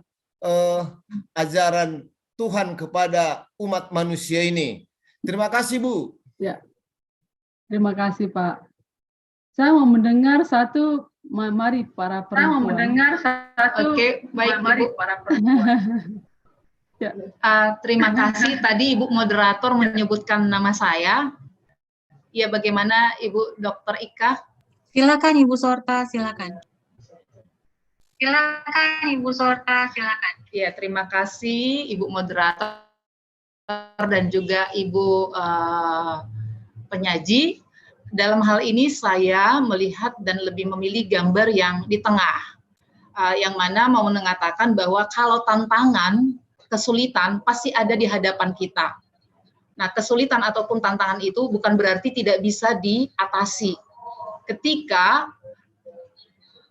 Speaker 4: ajaran Tuhan kepada umat manusia ini? Terima kasih, Bu.
Speaker 2: Ya, terima kasih, Pak. Saya mau mendengar satu, mari para perempuan. Saya mau mendengar satu.
Speaker 5: Oke, baik, mari para perempuan.
Speaker 2: Ya.
Speaker 5: Terima kasih. Tadi Ibu moderator menyebutkan nama saya. Ya, bagaimana Ibu Dr. Ika?
Speaker 1: Silakan Ibu Sorta, silakan.
Speaker 5: Ya, terima kasih Ibu Moderator dan juga Ibu penyaji. Dalam hal ini saya melihat dan lebih memilih gambar yang di tengah, yang mana mau mengatakan bahwa kalau tantangan, kesulitan pasti ada di hadapan kita. Nah, kesulitan ataupun tantangan itu bukan berarti tidak bisa diatasi. Ketika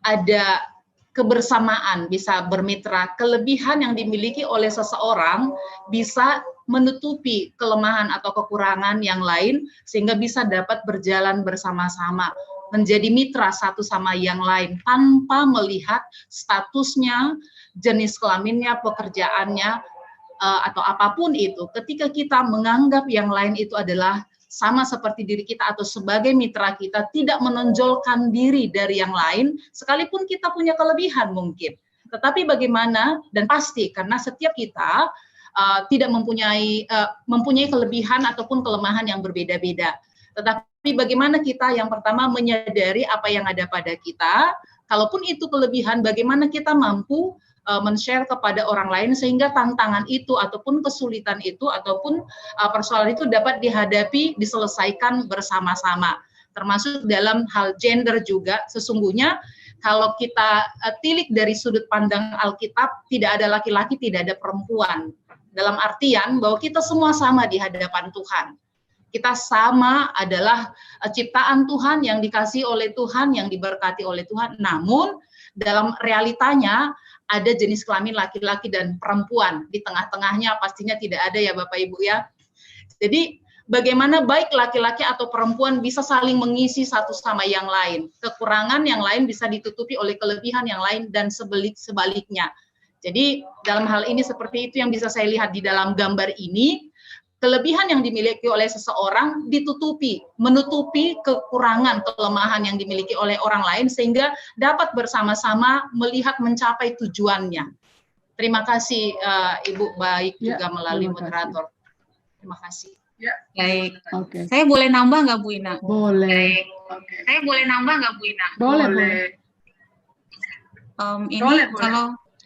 Speaker 5: ada kebersamaan, bisa bermitra, kelebihan yang dimiliki oleh seseorang bisa menutupi kelemahan atau kekurangan yang lain sehingga bisa dapat berjalan bersama-sama, menjadi mitra satu sama yang lain tanpa melihat statusnya, jenis kelaminnya, pekerjaannya, atau apapun itu. Ketika kita menganggap yang lain itu adalah sama seperti diri kita atau sebagai mitra kita, tidak menonjolkan diri dari yang lain, sekalipun kita punya kelebihan mungkin. Tetapi bagaimana, dan pasti karena setiap kita tidak mempunyai kelebihan ataupun kelemahan yang berbeda-beda. Tetapi bagaimana kita yang pertama menyadari apa yang ada pada kita, kalaupun itu kelebihan, bagaimana kita mampu men-share kepada orang lain sehingga tantangan itu ataupun kesulitan itu ataupun persoalan itu dapat dihadapi, diselesaikan bersama-sama. Termasuk dalam hal gender juga, sesungguhnya kalau kita tilik dari sudut pandang Alkitab, tidak ada laki-laki, tidak ada perempuan. Dalam artian bahwa kita semua sama di hadapan Tuhan. Kita sama adalah ciptaan Tuhan yang dikasihi oleh Tuhan, yang diberkati oleh Tuhan. Namun dalam realitanya ada jenis kelamin laki-laki dan perempuan. Di tengah-tengahnya pastinya tidak ada ya Bapak Ibu ya. Jadi bagaimana baik laki-laki atau perempuan bisa saling mengisi satu sama yang lain. Kekurangan yang lain bisa ditutupi oleh kelebihan yang lain dan sebaliknya. Jadi dalam hal ini seperti itu yang bisa saya lihat di dalam gambar ini. Kelebihan yang dimiliki oleh seseorang menutupi kekurangan, kelemahan yang dimiliki oleh orang lain sehingga dapat bersama-sama melihat mencapai tujuannya. Terima kasih Ibu, baik
Speaker 2: Ya,
Speaker 5: juga melalui
Speaker 2: terima kasih.
Speaker 5: moderator. Terima kasih.
Speaker 1: Ya, baik.
Speaker 2: Oke,
Speaker 1: Saya boleh nambah nggak Bu Ina?
Speaker 2: boleh.
Speaker 5: Saya boleh nambah nggak Bu Ina?
Speaker 2: Boleh.
Speaker 1: Ini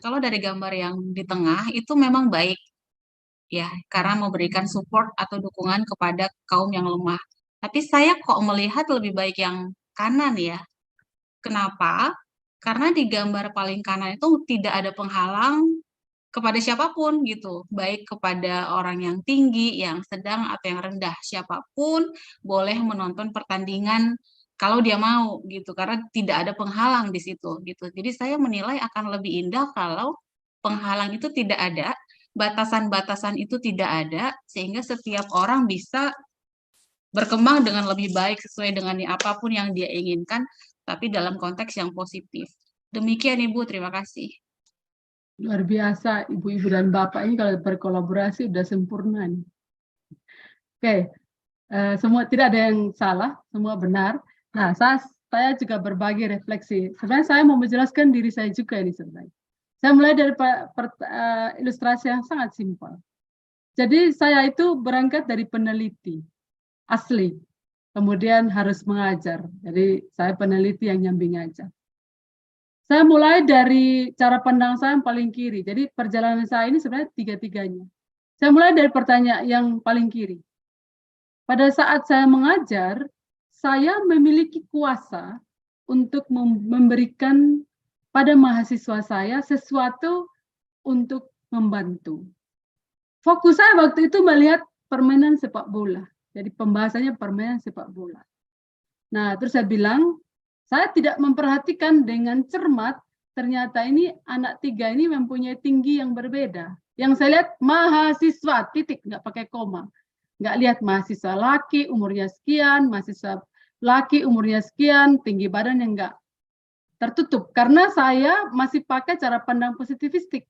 Speaker 1: kalau dari gambar yang di tengah itu memang baik. Ya, karena memberikan support atau dukungan kepada kaum yang lemah. Tapi saya kok melihat lebih baik yang kanan ya. Kenapa? Karena di gambar paling kanan itu tidak ada penghalang kepada siapapun gitu, baik kepada orang yang tinggi, yang sedang, atau yang rendah. Siapapun boleh menonton pertandingan kalau dia mau gitu, karena tidak ada penghalang di situ gitu. Jadi saya menilai akan lebih indah kalau penghalang itu tidak ada, batasan-batasan itu tidak ada, sehingga setiap orang bisa berkembang dengan lebih baik sesuai dengan apapun yang dia inginkan, tapi dalam konteks yang positif. Demikian Ibu, terima kasih.
Speaker 2: Luar biasa ibu-ibu dan bapak ini kalau berkolaborasi udah sempurna nih. Oke, semua tidak ada yang salah, semua benar. Nah, saya juga berbagi refleksi. Sebenarnya saya mau menjelaskan diri saya juga ini sebenarnya. Saya mulai dari ilustrasi yang sangat simpel. Jadi saya itu berangkat dari peneliti asli, kemudian harus mengajar. Jadi saya peneliti yang nyambi ngajar. Saya mulai dari cara pandang saya yang paling kiri. Jadi perjalanan saya ini sebenarnya tiga-tiganya. Saya mulai dari pertanyaan yang paling kiri. Pada saat saya mengajar, saya memiliki kuasa untuk memberikan pada mahasiswa saya sesuatu untuk membantu. Fokus saya waktu itu melihat permainan sepak bola. Jadi pembahasannya permainan sepak bola. Nah, terus saya bilang, saya tidak memperhatikan dengan cermat, ternyata ini anak tiga ini mempunyai tinggi yang berbeda. Yang saya lihat mahasiswa, titik, nggak pakai koma. Nggak lihat mahasiswa laki, umurnya sekian, mahasiswa laki, umurnya sekian, tinggi badannya enggak. Tertutup karena saya masih pakai cara pandang positivistik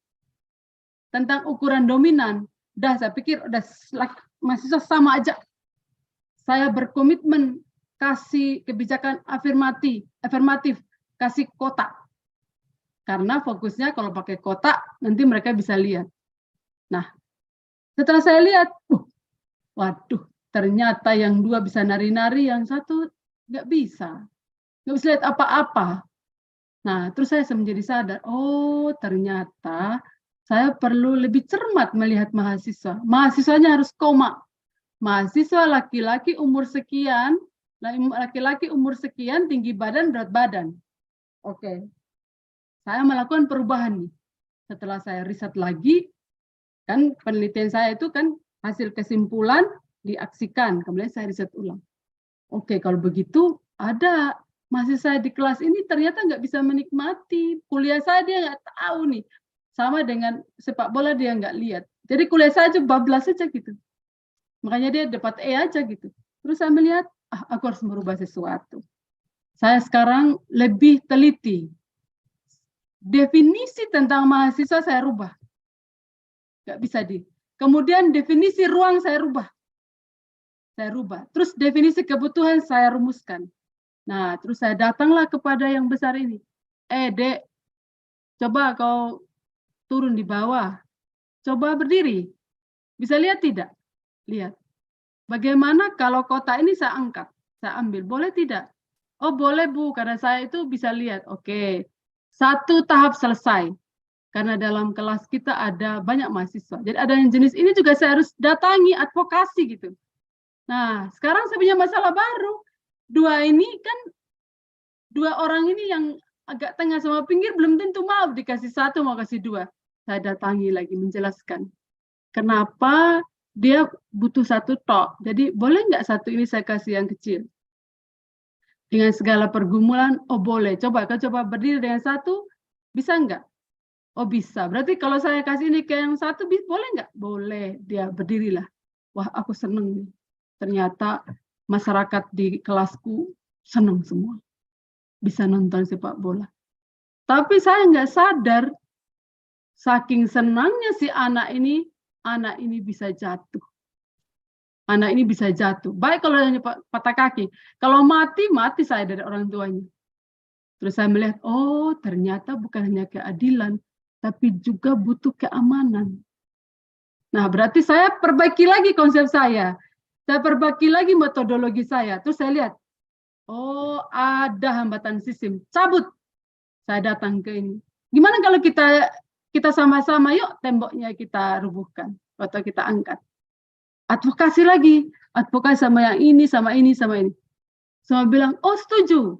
Speaker 2: tentang ukuran dominan. Udah saya pikir udah mahasiswa sama aja. Saya berkomitmen kasih kebijakan afirmatif, kasih kotak. Karena fokusnya kalau pakai kotak nanti mereka bisa lihat. Nah, setelah saya lihat, waduh, ternyata yang dua bisa nari-nari, yang satu nggak bisa. nggak bisa lihat apa-apa. Nah, terus saya menjadi sadar, oh ternyata saya perlu lebih cermat melihat mahasiswa. Mahasiswanya harus koma. Mahasiswa laki-laki umur sekian, tinggi badan, berat badan. Oke. Saya melakukan perubahan nih. Setelah saya riset lagi, kan penelitian saya itu kan hasil kesimpulan diaksikan, kemudian saya riset ulang. Oke, kalau begitu ada mahasiswa di kelas ini ternyata nggak bisa menikmati kuliah saya, dia nggak tahu nih. Sama dengan sepak bola dia nggak lihat. Jadi kuliah saya aja bablas aja gitu. Makanya dia dapat E aja gitu. Terus saya melihat, aku harus merubah sesuatu. Saya sekarang lebih teliti. Definisi tentang mahasiswa saya rubah. Nggak bisa Kemudian definisi ruang saya rubah. Terus definisi kebutuhan saya rumuskan. Nah, terus saya datanglah kepada yang besar ini. Dek, coba kau turun di bawah. Coba berdiri. Bisa lihat tidak? Lihat. Bagaimana kalau kota ini saya angkat? Saya ambil. Boleh tidak? Oh, boleh Bu, karena saya itu bisa lihat. Oke. Satu tahap selesai. Karena dalam kelas kita ada banyak mahasiswa. Jadi ada yang jenis ini juga saya harus datangi, advokasi gitu. Nah, sekarang saya punya masalah baru. Dua orang ini yang agak tengah sama pinggir belum tentu mau dikasih satu, mau kasih dua. Saya datangi lagi menjelaskan. Kenapa dia butuh satu tok. Jadi boleh nggak satu ini saya kasih yang kecil? Dengan segala pergumulan, oh boleh. Coba berdiri dengan satu, bisa nggak? Oh bisa. Berarti kalau saya kasih ini ke yang satu, boleh nggak? Boleh. Dia berdirilah. Wah, aku seneng nih. Ternyata masyarakat di kelasku senang semua. Bisa nonton sepak bola. Tapi saya nggak sadar, saking senangnya si anak ini bisa jatuh. Anak ini bisa jatuh. Baik kalau hanya patah kaki. Kalau mati saya dari orang tuanya. Terus saya melihat, oh ternyata bukan hanya keadilan, tapi juga butuh keamanan. Nah, berarti saya perbaiki lagi konsep saya. Saya perbaiki lagi metodologi saya. Terus saya lihat, oh ada hambatan sistem. Cabut. Saya datang ke ini. Gimana kalau kita sama-sama, yuk temboknya kita rubuhkan. Atau kita angkat. Advokasi lagi. Advokasi sama yang ini, sama ini, sama ini. Semua bilang, oh setuju.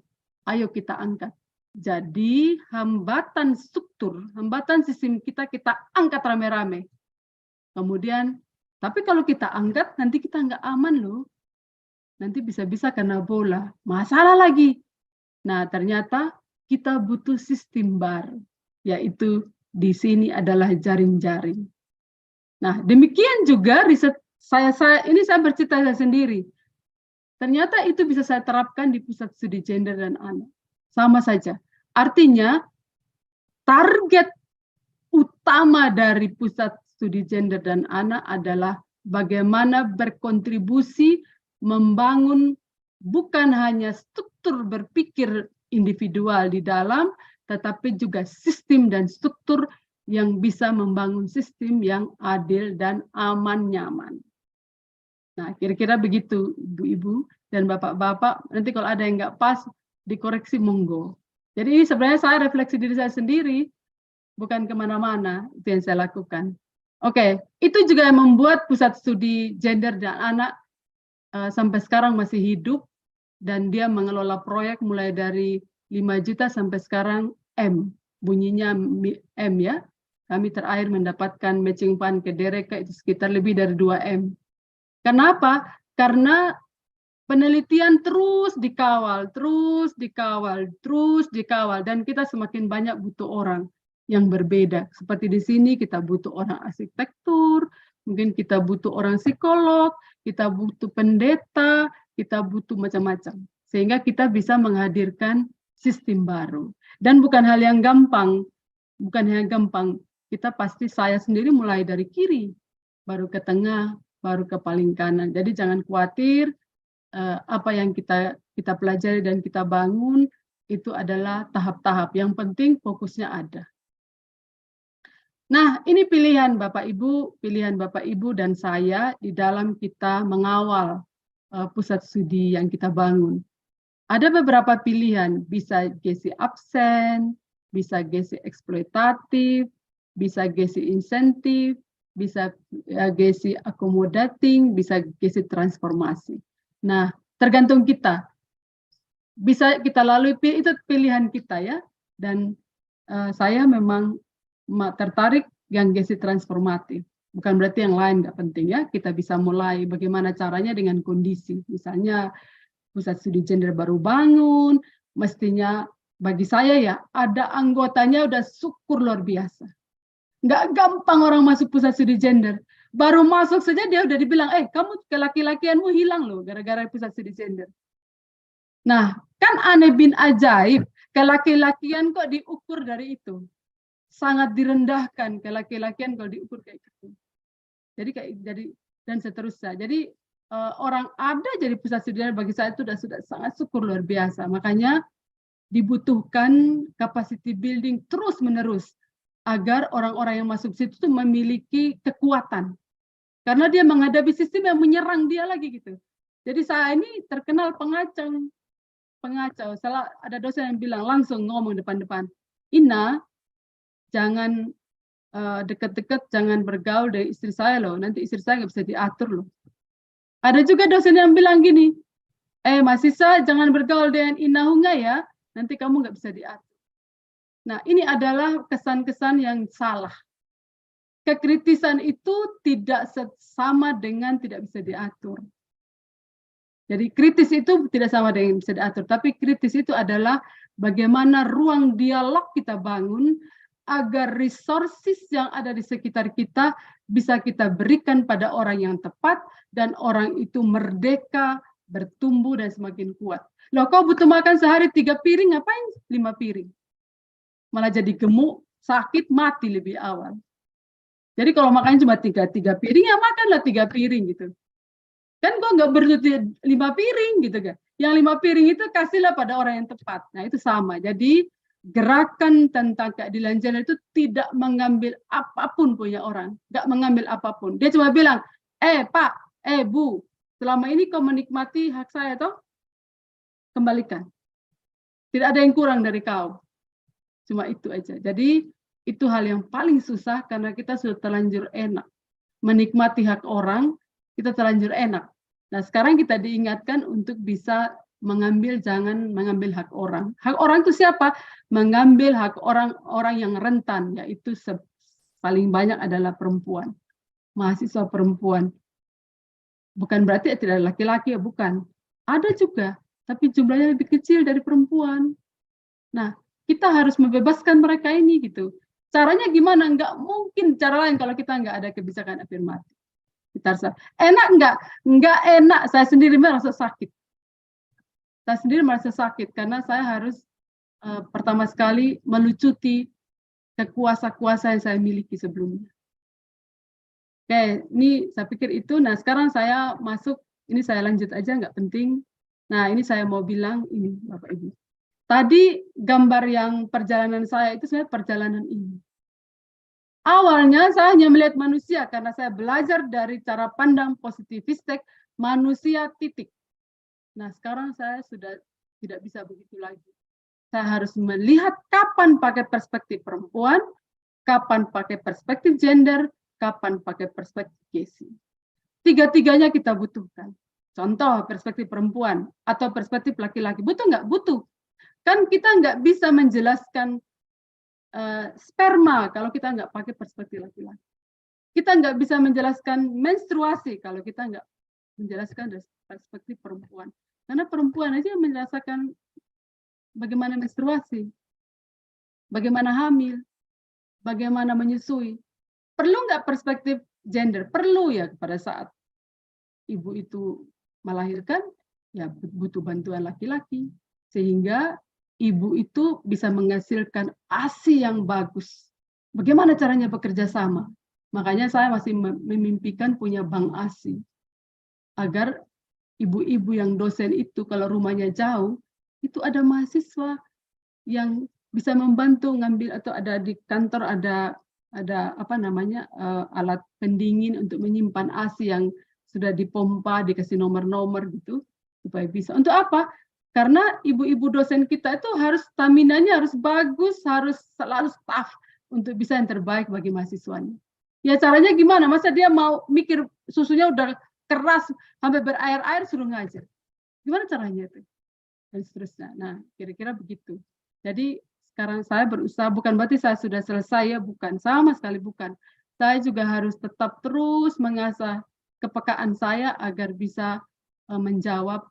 Speaker 2: Ayo kita angkat. Jadi hambatan struktur, hambatan sistem kita angkat rame-rame. Kemudian, tapi kalau kita angkat, nanti kita nggak aman loh. Nanti bisa-bisa kena bola. Masalah lagi. Nah, ternyata kita butuh sistem baru. Yaitu di sini adalah jaring-jaring. Nah, demikian juga riset saya bercerita sendiri. Ternyata itu bisa saya terapkan di Pusat Studi Gender dan Anak. Sama saja. Artinya, target utama dari Pusat Studi Gender dan Anak adalah bagaimana berkontribusi membangun bukan hanya struktur berpikir individual di dalam, tetapi juga sistem dan struktur yang bisa membangun sistem yang adil dan aman nyaman. Nah, kira-kira begitu Ibu-Ibu dan Bapak-Bapak. Nanti kalau ada yang nggak pas, dikoreksi monggo. Jadi ini sebenarnya saya refleksi diri saya sendiri, bukan kemana-mana itu yang saya lakukan. Oke, itu juga yang membuat Pusat Studi Gender dan Anak sampai sekarang masih hidup, dan dia mengelola proyek mulai dari 5 juta sampai sekarang M, bunyinya M ya. Kami terakhir mendapatkan matching fund ke Dereka itu sekitar lebih dari 2M. Kenapa? Karena penelitian terus dikawal, dan kita semakin banyak butuh orang yang berbeda. Seperti di sini kita butuh orang arsitektur, mungkin kita butuh orang psikolog, kita butuh pendeta, kita butuh macam-macam. Sehingga kita bisa menghadirkan sistem baru. Dan bukan hal yang gampang, Kita pasti saya sendiri mulai dari kiri, baru ke tengah, baru ke paling kanan. Jadi jangan khawatir, apa yang kita pelajari dan kita bangun itu adalah tahap-tahap. Yang penting fokusnya ada. Nah, ini pilihan Bapak Ibu dan saya di dalam kita mengawal pusat studi yang kita bangun. Ada beberapa pilihan, bisa GC absen, bisa GC eksploitatif, bisa GC insentif, bisa GC accommodating, bisa GC transformasi. Nah, tergantung kita. Bisa kita lalui, itu pilihan kita ya. Dan saya memang tertarik yang GC transformatif. Bukan berarti yang lain nggak penting ya. Kita bisa mulai bagaimana caranya dengan kondisi. Misalnya pusat studi gender baru bangun, mestinya bagi saya ya ada anggotanya udah syukur luar biasa. Nggak gampang orang masuk pusat studi gender. Baru masuk saja dia udah dibilang, kamu kelaki-lakianmu hilang loh gara-gara pusat studi gender. Nah, kan aneh bin ajaib, kelaki-lakian kok diukur dari itu. Sangat direndahkan kelaki-lakian kalau diukur kayak gitu. Jadi dan seterusnya. Jadi orang ada jadi pusat studi gender bagi saya itu sudah sangat syukur luar biasa. Makanya dibutuhkan capacity building terus-menerus agar orang-orang yang masuk situ tuh memiliki kekuatan. Karena dia menghadapi sistem yang menyerang dia lagi gitu. Jadi saya ini terkenal pengacau. Salah ada dosen yang bilang langsung ngomong depan-depan, Ina, jangan deket-deket, jangan bergaul dengan istri saya loh. Nanti istri saya nggak bisa diatur loh. Ada juga dosen yang bilang gini, mahasiswa jangan bergaul dengan Ina Hunga ya, nanti kamu nggak bisa diatur. Nah, ini adalah kesan-kesan yang salah. Kekritisan itu tidak sama dengan tidak bisa diatur. Jadi kritis itu tidak sama dengan bisa diatur, tapi kritis itu adalah bagaimana ruang dialog kita bangun agar resources yang ada di sekitar kita bisa kita berikan pada orang yang tepat dan orang itu merdeka, bertumbuh dan semakin kuat. Loh, kau butuh makan sehari 3 piring, ngapain 5 piring? Malah jadi gemuk, sakit, mati lebih awal. Jadi kalau makannya cuma 3 piring, ya makanlah 3 piring gitu. Kan kok nggak berarti 5 piring gitu kan. Yang 5 piring itu kasihlah pada orang yang tepat. Nah itu sama. Jadi gerakan tentang keadilan gender itu tidak mengambil apapun punya orang. Nggak mengambil apapun. Dia cuma bilang, Pak, Bu, selama ini kau menikmati hak saya toh? Kembalikan. Tidak ada yang kurang dari kau. Cuma itu aja. Jadi itu hal yang paling susah karena kita sudah terlanjur enak. Menikmati hak orang, kita terlanjur enak. Nah sekarang kita diingatkan untuk bisa jangan mengambil hak orang. Hak orang itu siapa? Mengambil hak orang-orang yang rentan, yaitu paling banyak adalah perempuan. Mahasiswa perempuan. Bukan berarti tidak ada laki-laki, ya bukan. Ada juga, tapi jumlahnya lebih kecil dari perempuan. Nah, kita harus membebaskan mereka ini gitu. Caranya gimana? Nggak mungkin cara lain kalau kita nggak ada kebijakan afirmatif. Kita harus, enak nggak? Nggak enak. Saya sendiri merasa sakit. Saya sendiri merasa sakit karena saya harus pertama sekali melucuti kekuasaan yang saya miliki sebelumnya. Oke, ini saya pikir itu. Nah, sekarang saya masuk, ini saya lanjut aja, nggak penting. Nah, ini saya mau bilang, ini Bapak Ibu. Tadi gambar yang perjalanan saya itu sebenarnya perjalanan ini. Awalnya saya hanya melihat manusia karena saya belajar dari cara pandang positivistik manusia titik. Nah, sekarang saya sudah tidak bisa begitu lagi. Saya harus melihat kapan pakai perspektif perempuan, kapan pakai perspektif gender, kapan pakai perspektif GC. Tiga-tiganya kita butuhkan. Contoh perspektif perempuan atau perspektif laki-laki. Butuh nggak? Butuh. Kan kita nggak bisa menjelaskan sperma kalau kita nggak pakai perspektif laki-laki. Kita nggak bisa menjelaskan menstruasi kalau kita nggak menjelaskan dari perspektif perempuan. Karena perempuan aja yang menjelaskan bagaimana menstruasi, bagaimana hamil, bagaimana menyusui. Perlu nggak perspektif gender? Perlu ya pada saat ibu itu melahirkan, ya butuh bantuan laki-laki. Sehingga ibu itu bisa menghasilkan ASI yang bagus. Bagaimana caranya bekerja sama? Makanya saya masih memimpikan punya bank ASI. Agar ibu-ibu yang dosen itu kalau rumahnya jauh, itu ada mahasiswa yang bisa membantu ngambil atau ada di kantor ada apa namanya alat pendingin untuk menyimpan ASI yang sudah dipompa, dikasih nomor-nomor gitu supaya bisa. Untuk apa? Karena ibu-ibu dosen kita itu harus stamina-nya harus bagus, harus selalu staff untuk bisa yang terbaik bagi mahasiswanya. Ya caranya gimana? Masa dia mau mikir susunya udah keras sampai berair-air suruh ngajar. Gimana caranya itu? Dan seterusnya. Nah, kira-kira begitu. Jadi sekarang saya berusaha, bukan berarti saya sudah selesai ya, bukan, sama sekali bukan. Saya juga harus tetap terus mengasah kepekaan saya agar bisa menjawab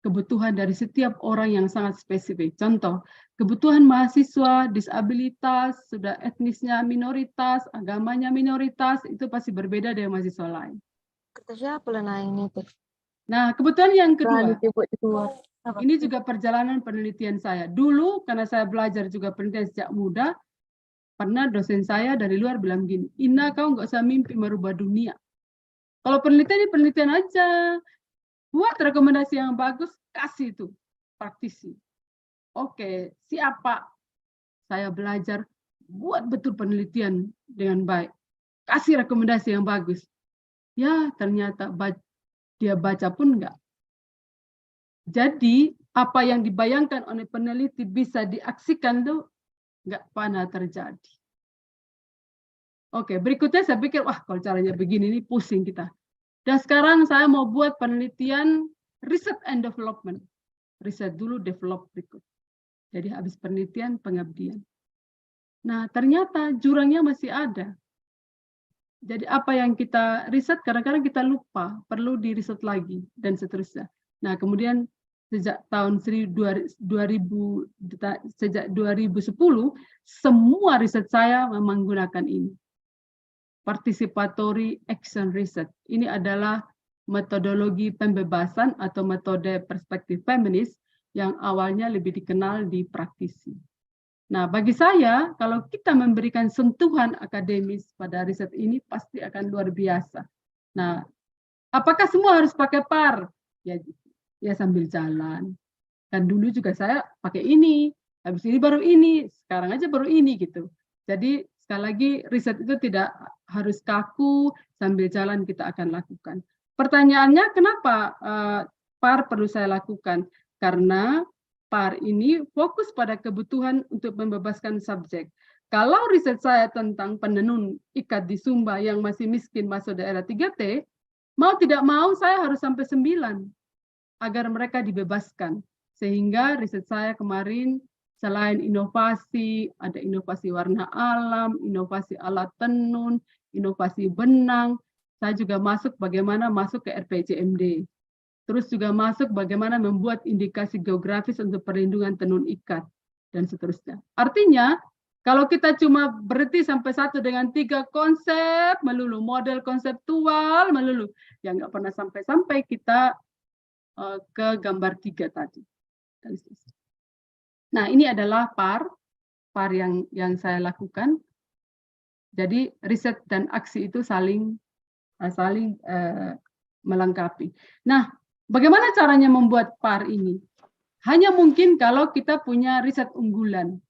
Speaker 2: kebutuhan dari setiap orang yang sangat spesifik. Contoh, kebutuhan mahasiswa, disabilitas, sudah etnisnya minoritas, agamanya minoritas, itu pasti berbeda dengan mahasiswa lain.
Speaker 6: Kata siapa lah naik itu?
Speaker 2: Nah, kebetulan yang kedua,
Speaker 6: Apa?
Speaker 2: ini juga perjalanan penelitian saya. Dulu, karena saya belajar juga penelitian sejak muda, pernah dosen saya dari luar bilang gini, Ina, kau nggak usah mimpi merubah dunia. Kalau penelitian ini penelitian aja. Buat rekomendasi yang bagus, kasih itu, praktisi. Oke, siapa? Saya belajar, buat betul penelitian dengan baik. Kasih rekomendasi yang bagus. Ya, ternyata dia baca pun enggak. Jadi, apa yang dibayangkan oleh peneliti bisa diaksikan tuh enggak pernah terjadi. Oke, berikutnya saya pikir, wah kalau caranya begini, ini pusing kita. Dan sekarang saya mau buat penelitian research and development. Riset dulu, develop berikut. Jadi habis penelitian, pengabdian. Nah, ternyata jurangnya masih ada. Jadi apa yang kita riset, kadang-kadang kita lupa, perlu diriset lagi, dan seterusnya. Nah, kemudian sejak tahun 2010, semua riset saya menggunakan ini. Participatory action research. Ini adalah metodologi pembebasan atau metode perspektif feminis yang awalnya lebih dikenal di praktisi. Nah, bagi saya, kalau kita memberikan sentuhan akademis pada riset ini, pasti akan luar biasa. Nah, apakah semua harus pakai PAR? Ya sambil jalan. Dan dulu juga saya pakai ini, habis ini baru ini, sekarang aja baru ini gitu. Jadi sekali lagi riset itu tidak harus kaku, sambil jalan kita akan lakukan. Pertanyaannya kenapa PAR perlu saya lakukan? Karena PAR ini fokus pada kebutuhan untuk membebaskan subjek. Kalau riset saya tentang penenun ikat di Sumba yang masih miskin masuk daerah 3T, mau tidak mau saya harus sampai 9 agar mereka dibebaskan. Sehingga riset saya kemarin selain inovasi, ada inovasi warna alam, inovasi alat tenun, inovasi benang, saya juga masuk bagaimana masuk ke RPJMD. Terus juga masuk bagaimana membuat indikasi geografis untuk perlindungan tenun ikat, dan seterusnya. Artinya, kalau kita cuma berhenti sampai 1 dengan 3 konsep melulu, model konseptual melulu, ya nggak pernah sampai-sampai kita ke gambar 3 tadi. Dan seterusnya. Nah, ini adalah PAR yang saya lakukan. Jadi riset dan aksi itu saling melengkapi. Nah, bagaimana caranya membuat PAR ini? Hanya mungkin kalau kita punya riset unggulan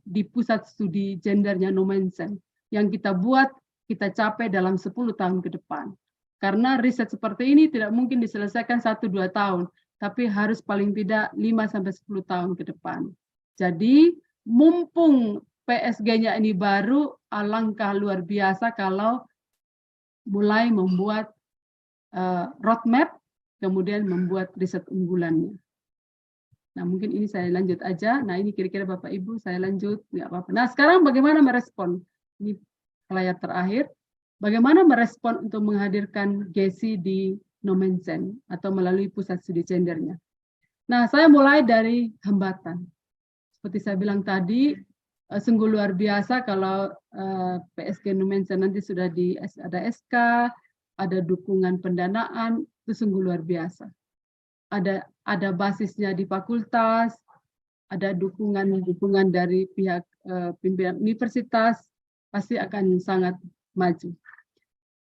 Speaker 2: di pusat studi gendernya Nommensen yang kita buat, kita capai dalam 10 tahun ke depan. Karena riset seperti ini tidak mungkin diselesaikan 1-2 tahun, tapi harus paling tidak 5-10 tahun ke depan. Jadi, mumpung PSG-nya ini baru, alangkah luar biasa kalau mulai membuat roadmap, kemudian membuat riset unggulannya. Nah, mungkin ini saya lanjut aja. Nah, ini kira-kira Bapak Ibu, saya lanjut, nggak apa-apa. Nah, sekarang bagaimana merespon? Ini layar terakhir. Bagaimana merespon untuk menghadirkan GESI di Nommensen atau melalui pusat studi gendernya. Nah, saya mulai dari hambatan. Seperti saya bilang tadi, sungguh luar biasa kalau PSG Nommensen nanti sudah ada SK, ada dukungan pendanaan, itu sungguh luar biasa. Ada basisnya di fakultas, ada dukungan dari pihak pimpinan universitas, pasti akan sangat maju.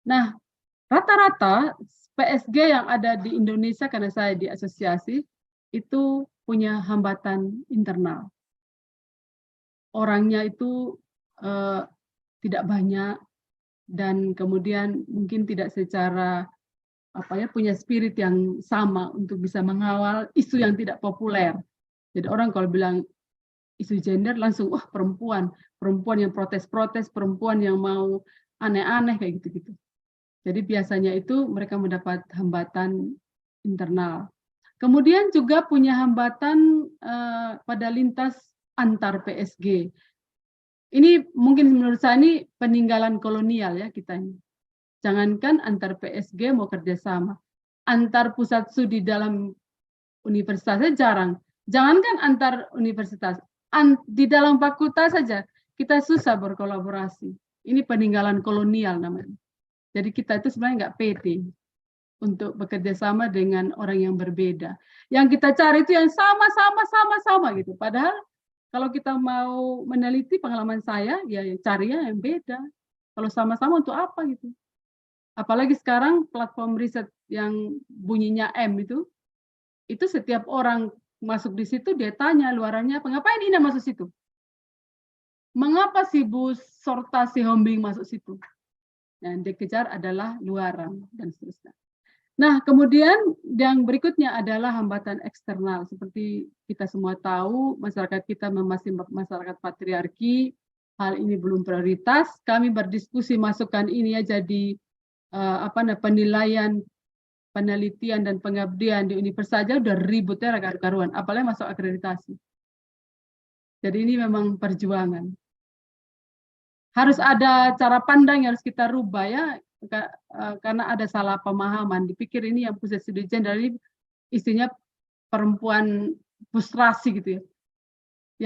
Speaker 2: Nah, rata-rata PSG yang ada di Indonesia, karena saya di asosiasi, itu punya hambatan internal. Orangnya itu tidak banyak, dan kemudian mungkin tidak secara punya spirit yang sama untuk bisa mengawal isu yang tidak populer. Jadi orang kalau bilang isu gender langsung wah perempuan yang protes-protes, perempuan yang mau aneh-aneh kayak gitu-gitu. Jadi biasanya itu mereka mendapat hambatan internal. Kemudian juga punya hambatan pada lintas antar PSG. Ini mungkin menurut saya ini peninggalan kolonial ya kita ini. Jangankan antar PSG mau kerjasama, antar pusat studi dalam universitasnya jarang. Jangankan antar universitas, di dalam fakultas saja kita susah berkolaborasi. Ini peninggalan kolonial namanya. Jadi kita itu sebenarnya nggak pede untuk bekerja sama dengan orang yang berbeda. Yang kita cari itu yang sama gitu. Padahal kalau kita mau meneliti pengalaman saya, ya carinya yang beda. Kalau sama-sama untuk apa gitu? Apalagi sekarang platform riset yang bunyinya M itu setiap orang masuk di situ dia tanya luarannya, ngapain Ina masuk situ? Mengapa si Bu Sorta Sihombing masuk situ? Yang dikejar adalah luaran dan seterusnya. Nah, kemudian yang berikutnya adalah hambatan eksternal. Seperti kita semua tahu, masyarakat kita masih masyarakat patriarki, hal ini belum prioritas. Kami berdiskusi masukkan ini ya jadi penilaian, penelitian dan pengabdian di universitas saja udah ributnya karuan, apalagi masuk akreditasi. Jadi ini memang perjuangan. Harus ada cara pandang yang harus kita rubah ya, karena ada salah pemahaman. Dipikir ini yang pusat studi gender ini isinya perempuan frustrasi gitu ya,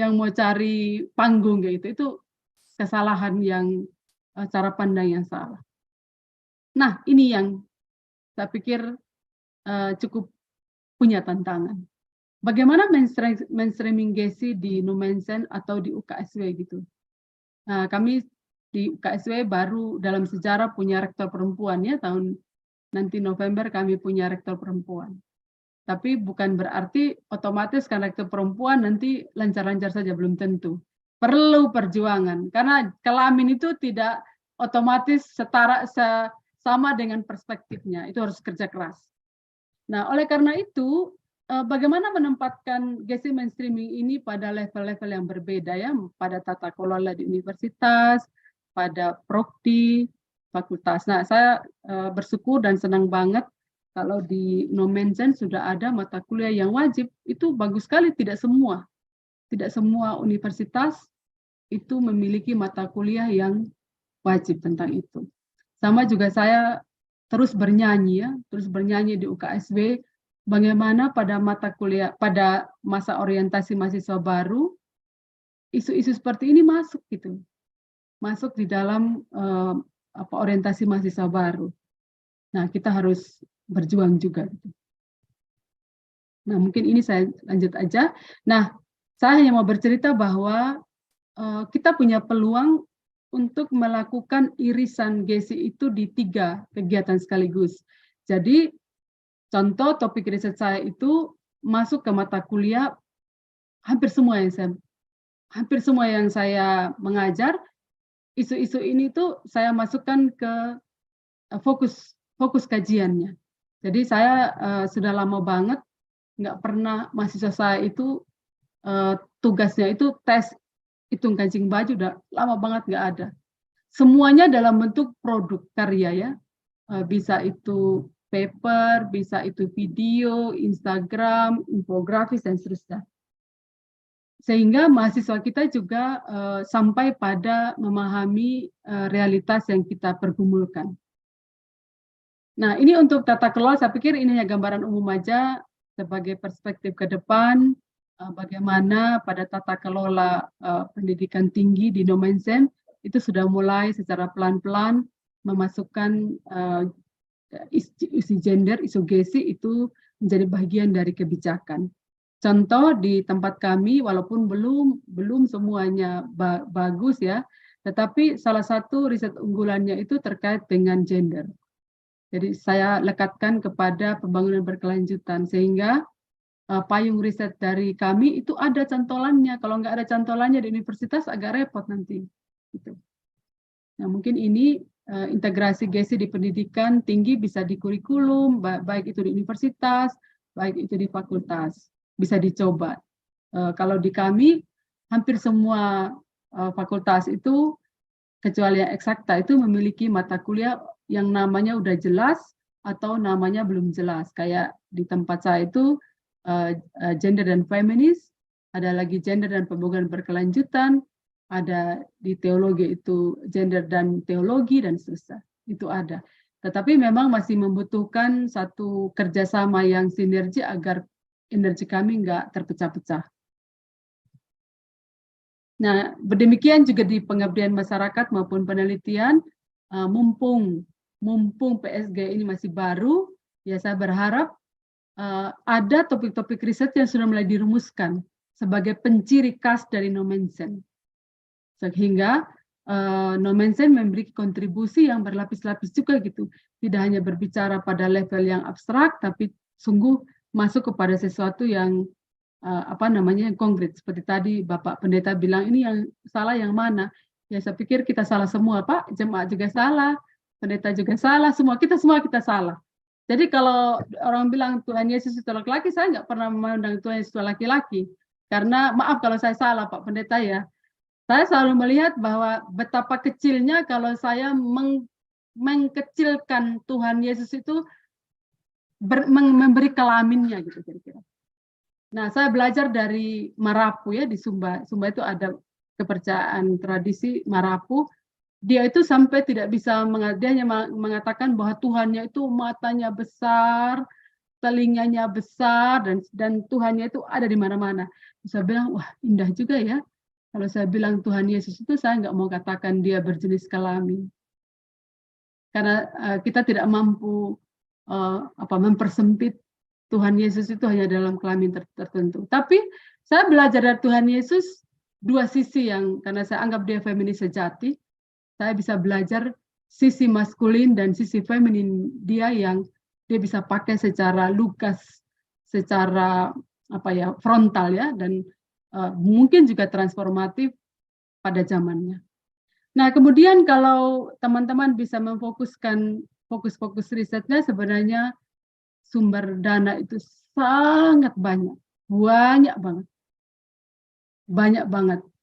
Speaker 2: yang mau cari panggung gitu. Itu kesalahan yang cara pandang yang salah. Nah, ini yang saya pikir cukup punya tantangan. Bagaimana mainstreaming GESI di Numensen atau di UKSW gitu. Nah, kami di UKSW baru dalam sejarah punya rektor perempuan ya, tahun nanti November kami punya rektor perempuan. Tapi bukan berarti otomatis kan rektor perempuan nanti lancar-lancar saja, belum tentu. Perlu perjuangan, karena kelamin itu tidak otomatis setara sama dengan perspektifnya, itu harus kerja keras. Nah, oleh karena itu, bagaimana menempatkan GESI mainstreaming ini pada level-level yang berbeda ya, pada tata kelola di universitas, pada prodi, fakultas. Nah, saya bersyukur dan senang banget kalau di Numensen sudah ada mata kuliah yang wajib. Itu bagus sekali, tidak semua universitas itu memiliki mata kuliah yang wajib tentang itu. Sama juga saya terus bernyanyi di UKSW, bagaimana pada mata kuliah, pada masa orientasi mahasiswa baru, isu-isu seperti ini masuk gitu, masuk di dalam orientasi mahasiswa baru. Nah, kita harus berjuang juga. Gitu. Nah, mungkin ini saya lanjut aja. Nah, saya hanya mau bercerita bahwa kita punya peluang untuk melakukan irisan GESI itu di 3 kegiatan sekaligus. Jadi, contoh topik riset saya itu masuk ke mata kuliah hampir semua yang saya mengajar, isu-isu ini tuh saya masukkan ke fokus kajiannya. Jadi saya sudah lama banget nggak pernah mahasiswa saya itu tugasnya itu tes hitung kancing baju, udah lama banget nggak ada. Semuanya dalam bentuk produk karya ya, bisa itu paper, bisa itu video, Instagram, infografis dan seterusnya. Sehingga mahasiswa kita juga sampai pada memahami realitas yang kita pergumulkan. Nah, ini untuk tata kelola, saya pikir ini hanya gambaran umum aja sebagai perspektif ke depan. Bagaimana pada tata kelola pendidikan tinggi di Numensen itu sudah mulai secara pelan-pelan memasukkan isu gender, isu GESI itu menjadi bagian dari kebijakan. Contoh di tempat kami, walaupun belum semuanya bagus ya, tetapi salah satu riset unggulannya itu terkait dengan gender. Jadi saya lekatkan kepada pembangunan berkelanjutan sehingga payung riset dari kami itu ada cantolannya. Kalau nggak ada cantolannya di universitas agak repot nanti. Gitu. Nah, mungkin ini integrasi GESI di pendidikan tinggi bisa di kurikulum, baik itu di universitas, baik itu di fakultas, bisa dicoba. Kalau di kami, hampir semua fakultas itu, kecuali yang eksakta, itu memiliki mata kuliah yang namanya udah jelas atau namanya belum jelas. Kayak di tempat saya itu, gender dan feminis, ada lagi gender dan pembangunan berkelanjutan, ada di teologi itu gender dan teologi, dan seterusnya. Itu ada. Tetapi memang masih membutuhkan satu kerjasama yang sinergi agar energi kami nggak terpecah-pecah. Nah, berdemikian juga di pengabdian masyarakat maupun penelitian, mumpung PSG ini masih baru, ya saya berharap ada topik-topik riset yang sudah mulai dirumuskan sebagai penciri khas dari Nomensen. Sehingga Nomensen memberi kontribusi yang berlapis-lapis juga gitu. Tidak hanya berbicara pada level yang abstrak, tapi sungguh masuk kepada sesuatu yang yang konkret. Seperti tadi Bapak Pendeta bilang, ini yang salah yang mana? Ya saya pikir kita salah semua, Pak. Jemaat juga salah, pendeta juga salah, semua kita salah. Jadi kalau orang bilang Tuhan Yesus itu laki-laki, saya nggak pernah memandang Tuhan Yesus itu laki-laki. Karena maaf kalau saya salah, Pak Pendeta ya. Saya selalu melihat bahwa betapa kecilnya kalau saya mengkecilkan Tuhan Yesus itu memberi kelaminnya gitu kira-kira. Nah, saya belajar dari Marapu ya, di Sumba. Sumba itu ada kepercayaan tradisi Marapu. Dia itu sampai tidak bisa, dia hanya mengatakan bahwa Tuhannya itu matanya besar, telinganya besar, dan Tuhannya itu ada di mana-mana. Saya bilang, wah indah juga ya. Kalau saya bilang Tuhan Yesus itu, saya nggak mau katakan dia berjenis kelamin. Karena kita tidak mampu mempersempit Tuhan Yesus itu hanya dalam kelamin tertentu. Tapi saya belajar dari Tuhan Yesus dua sisi yang, karena saya anggap dia feminis sejati, saya bisa belajar sisi maskulin dan sisi feminin dia yang dia bisa pakai secara lugas, secara frontal ya, dan mungkin juga transformatif pada zamannya. Nah, kemudian kalau teman-teman bisa memfokuskan fokus risetnya, sebenarnya sumber dana itu sangat banyak banget.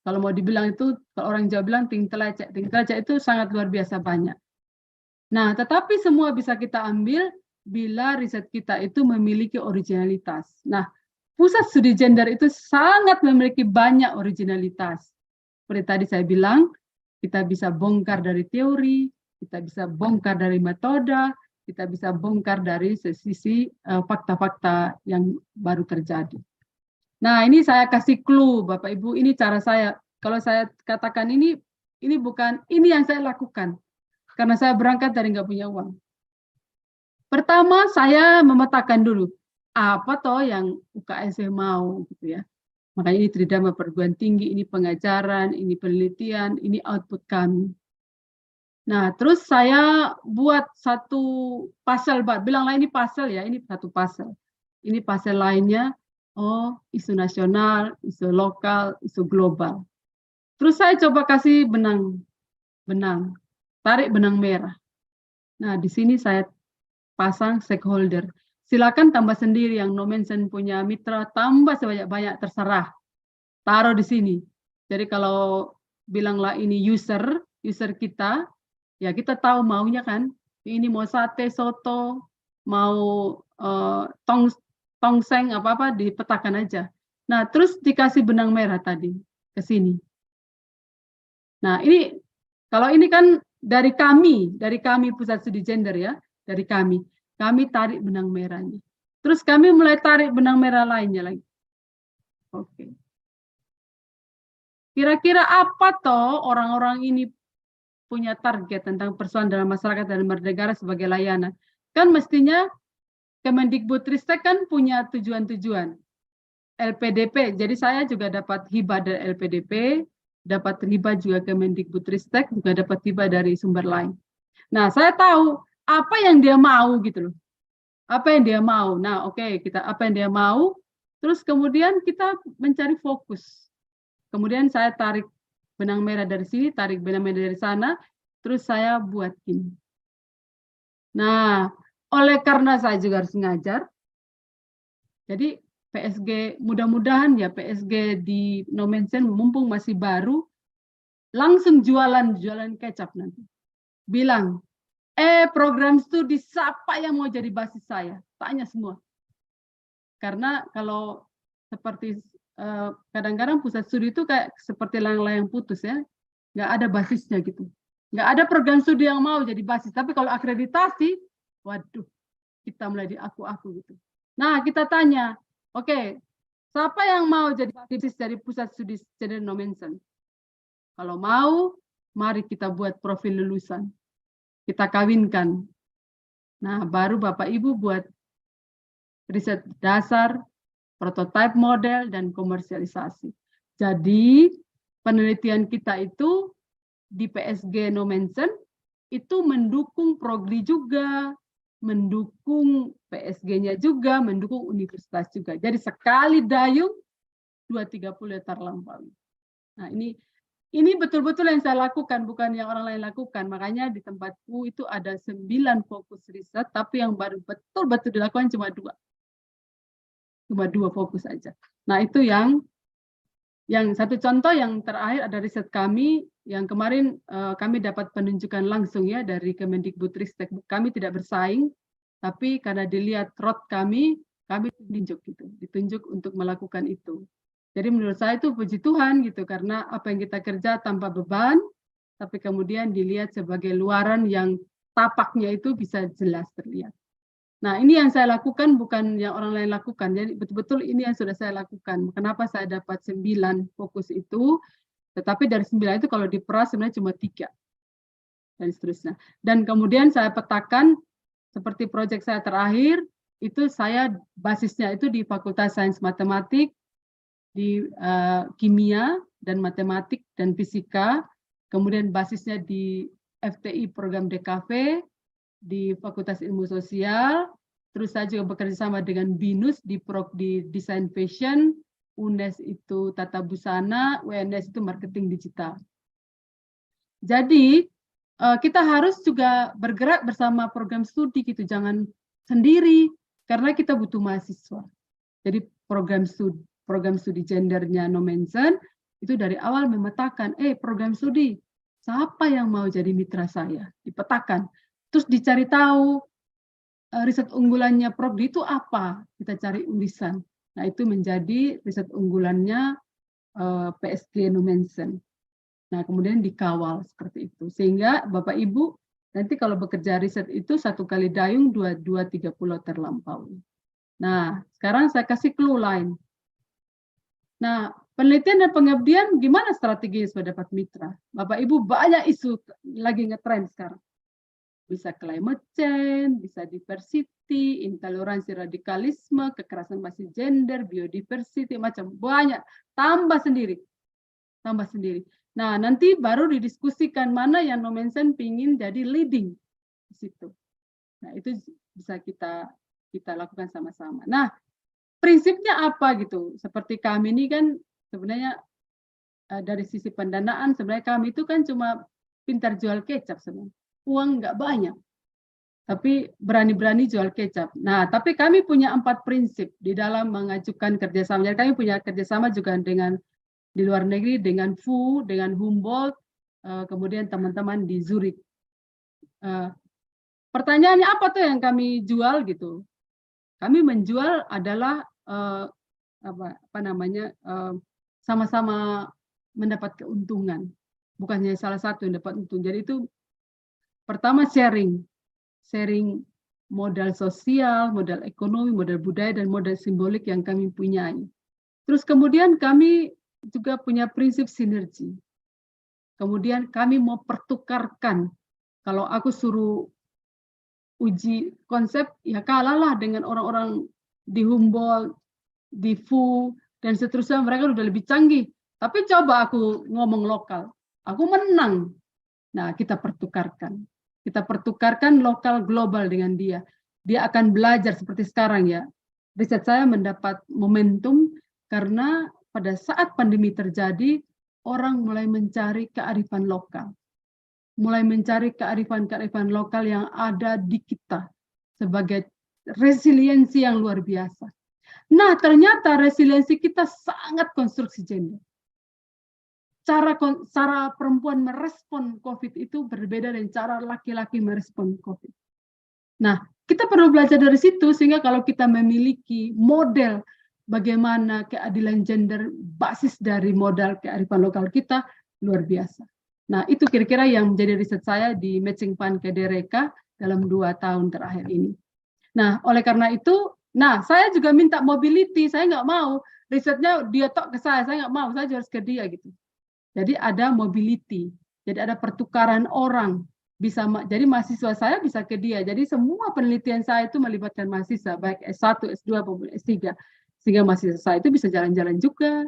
Speaker 2: Kalau mau dibilang itu, kalau orang Jawa bilang ting telecek itu sangat luar biasa banyak. Nah, tetapi semua bisa kita ambil bila riset kita itu memiliki originalitas. Nah, pusat studi gender itu sangat memiliki banyak originalitas. Seperti tadi saya bilang, kita bisa bongkar dari teori, kita bisa bongkar dari metode, kita bisa bongkar dari sisi fakta-fakta yang baru terjadi. Nah, ini saya kasih clue, Bapak Ibu, ini cara saya. Kalau saya katakan ini bukan, ini yang saya lakukan. Karena saya berangkat dari nggak punya uang. Pertama, saya memetakan dulu, apa toh yang UKSW mau, gitu ya. Makanya ini tridharma perguruan tinggi, ini pengajaran, ini penelitian, ini output kami. Nah, terus saya buat satu pasal, bilanglah ini pasal ya, ini satu pasal. Ini pasal lainnya, isu nasional, isu lokal, isu global. Terus saya coba kasih benang, tarik benang merah. Nah, di sini saya pasang stakeholder. Silakan tambah sendiri yang Nomensen punya mitra, tambah sebanyak-banyak, terserah. Taruh di sini. Jadi kalau bilanglah ini user kita, ya kita tahu maunya kan. Ini mau sate, soto, mau tongseng, apa-apa dipetakan aja. Nah, terus dikasih benang merah tadi ke sini. Nah, ini kalau ini kan dari kami Pusat Studi Gender ya, dari kami tarik benang merahnya. Terus kami mulai tarik benang merah lainnya lagi. Oke. Kira-kira apa toh orang-orang ini punya target tentang persoalan dalam masyarakat dan bernegara sebagai layanan? Kan mestinya Kemendikbudristek kan punya tujuan-tujuan. LPDP, jadi saya juga dapat hibah dari LPDP, dapat hibah juga Kemendikbudristek, juga dapat hibah dari sumber lain. Nah, saya tahu apa yang dia mau gitu loh. Apa yang dia mau. Nah, oke, kita apa yang dia mau, terus kemudian kita mencari fokus. Kemudian saya tarik benang merah dari sini, tarik benang merah dari sana, terus saya buat gini. Nah, oleh karena saya juga harus ngajar, jadi PSG, mudah-mudahan ya PSG di Nomensen mumpung masih baru, langsung jualan kecap nanti. Bilang, program studi siapa yang mau jadi basis saya? Tanya semua. Karena kalau seperti kadang-kadang pusat studi itu kayak seperti layang-layang putus ya, nggak ada basisnya gitu. Nggak ada program studi yang mau jadi basis. Tapi kalau akreditasi, waduh, kita mulai di aku-aku gitu. Nah, kita tanya, oke, siapa yang mau jadi basis dari pusat studi Gender Nomensen? Kalau mau, mari kita buat profil lulusan. Kita kawinkan. Nah, baru Bapak Ibu buat riset dasar, prototipe model, dan komersialisasi. Jadi, penelitian kita itu di PSG Nomensen itu mendukung Progli juga, mendukung PSG-nya juga, mendukung universitas juga. Jadi sekali dayung 230 hektar lampaui. Nah, ini betul-betul yang saya lakukan, bukan yang orang lain lakukan. Makanya di tempatku itu ada 9 fokus riset, tapi yang baru betul-betul dilakukan cuma 2. Cuma 2 fokus saja. Nah, itu yang satu contoh yang terakhir ada riset kami yang kemarin kami dapat penunjukan langsung ya dari Kemendikbudristek. Kami tidak bersaing, tapi karena dilihat road kami ditunjuk untuk melakukan itu. Jadi menurut saya itu puji Tuhan gitu, karena apa yang kita kerja tanpa beban, tapi kemudian dilihat sebagai luaran yang tapaknya itu bisa jelas terlihat. Nah, ini yang saya lakukan, bukan yang orang lain lakukan. Jadi betul-betul ini yang sudah saya lakukan. Kenapa saya dapat 9 fokus itu, tetapi dari 9 itu kalau diperas sebenarnya cuma 3. Dan seterusnya. Dan kemudian saya petakan, seperti proyek saya terakhir, itu saya basisnya itu di Fakultas Sains Matematik, di Kimia dan Matematik dan Fisika, kemudian basisnya di FTI program DKV, di Fakultas Ilmu Sosial, terus saya juga bekerja sama dengan BINUS di Desain Fashion, UNES itu Tata Busana, UNS itu Marketing Digital. Jadi kita harus juga bergerak bersama program studi gitu, jangan sendiri karena kita butuh mahasiswa. Jadi program studi gendernya Nomensen itu dari awal memetakan, program studi siapa yang mau jadi mitra saya, dipetakan. Terus dicari tahu riset unggulannya Progli itu apa, kita cari ulisan. Nah, itu menjadi riset unggulannya PSG Nomensen. Nah, kemudian dikawal seperti itu. Sehingga Bapak Ibu nanti kalau bekerja riset itu 1 kali dayung 2-3 pulau terlampaui. Nah, sekarang saya kasih clue lain. Nah, penelitian dan pengabdian gimana strategi supaya dapat mitra? Bapak Ibu banyak isu lagi ngetrend sekarang. Bisa climate change, bisa diversity, intoleransi radikalisme, kekerasan basis gender, biodiversity, macam banyak. Tambah sendiri. Nah, nanti baru didiskusikan mana yang Nomensen pingin jadi leading di situ. Nah, itu bisa kita lakukan sama-sama. Nah, prinsipnya apa gitu? Seperti kami ini kan sebenarnya dari sisi pendanaan, sebenarnya kami itu kan cuma pintar jual kecap sebenarnya. Uang nggak banyak, tapi berani-berani jual kecap. Nah, tapi kami punya 4 prinsip di dalam mengajukan kerjasama. Jadi kami punya kerjasama juga dengan di luar negeri, dengan FU, dengan Humboldt, kemudian teman-teman di Zurich. Pertanyaannya apa tuh yang kami jual gitu? Kami menjual adalah sama-sama mendapat keuntungan, bukannya salah satu yang dapat untung. Jadi itu pertama sharing modal sosial, modal ekonomi, modal budaya, dan modal simbolik yang kami punyai. Terus kemudian kami juga punya prinsip sinergi. Kemudian kami mau pertukarkan. Kalau aku suruh uji konsep, ya kalahlah dengan orang-orang di Humboldt, di FU, dan seterusnya. Mereka udah lebih canggih. Tapi coba aku ngomong lokal, aku menang. Nah, kita pertukarkan. Kita pertukarkan lokal global dengan dia. Dia akan belajar seperti sekarang ya. Riset saya mendapat momentum karena pada saat pandemi terjadi, orang mulai mencari kearifan lokal. mulai mencari kearifan-kearifan lokal yang ada di kita sebagai resiliensi yang luar biasa. Nah, ternyata resiliensi kita sangat konstruksi gender. Cara perempuan merespon COVID itu berbeda dengan cara laki-laki merespon COVID. Nah, kita perlu belajar dari situ sehingga kalau kita memiliki model bagaimana keadilan gender basis dari modal kearifan lokal kita, luar biasa. Nah, itu kira-kira yang menjadi riset saya di Matching Fund KDRK dalam 2 tahun terakhir ini. Nah, oleh karena itu, saya juga minta mobility, saya nggak mau risetnya dia tok ke saya nggak mau, saya harus ke dia gitu. Jadi ada mobility, jadi ada pertukaran orang, jadi mahasiswa saya bisa ke dia. Jadi semua penelitian saya itu melibatkan mahasiswa, baik S1, S2, maupun S3. Sehingga mahasiswa saya itu bisa jalan-jalan juga.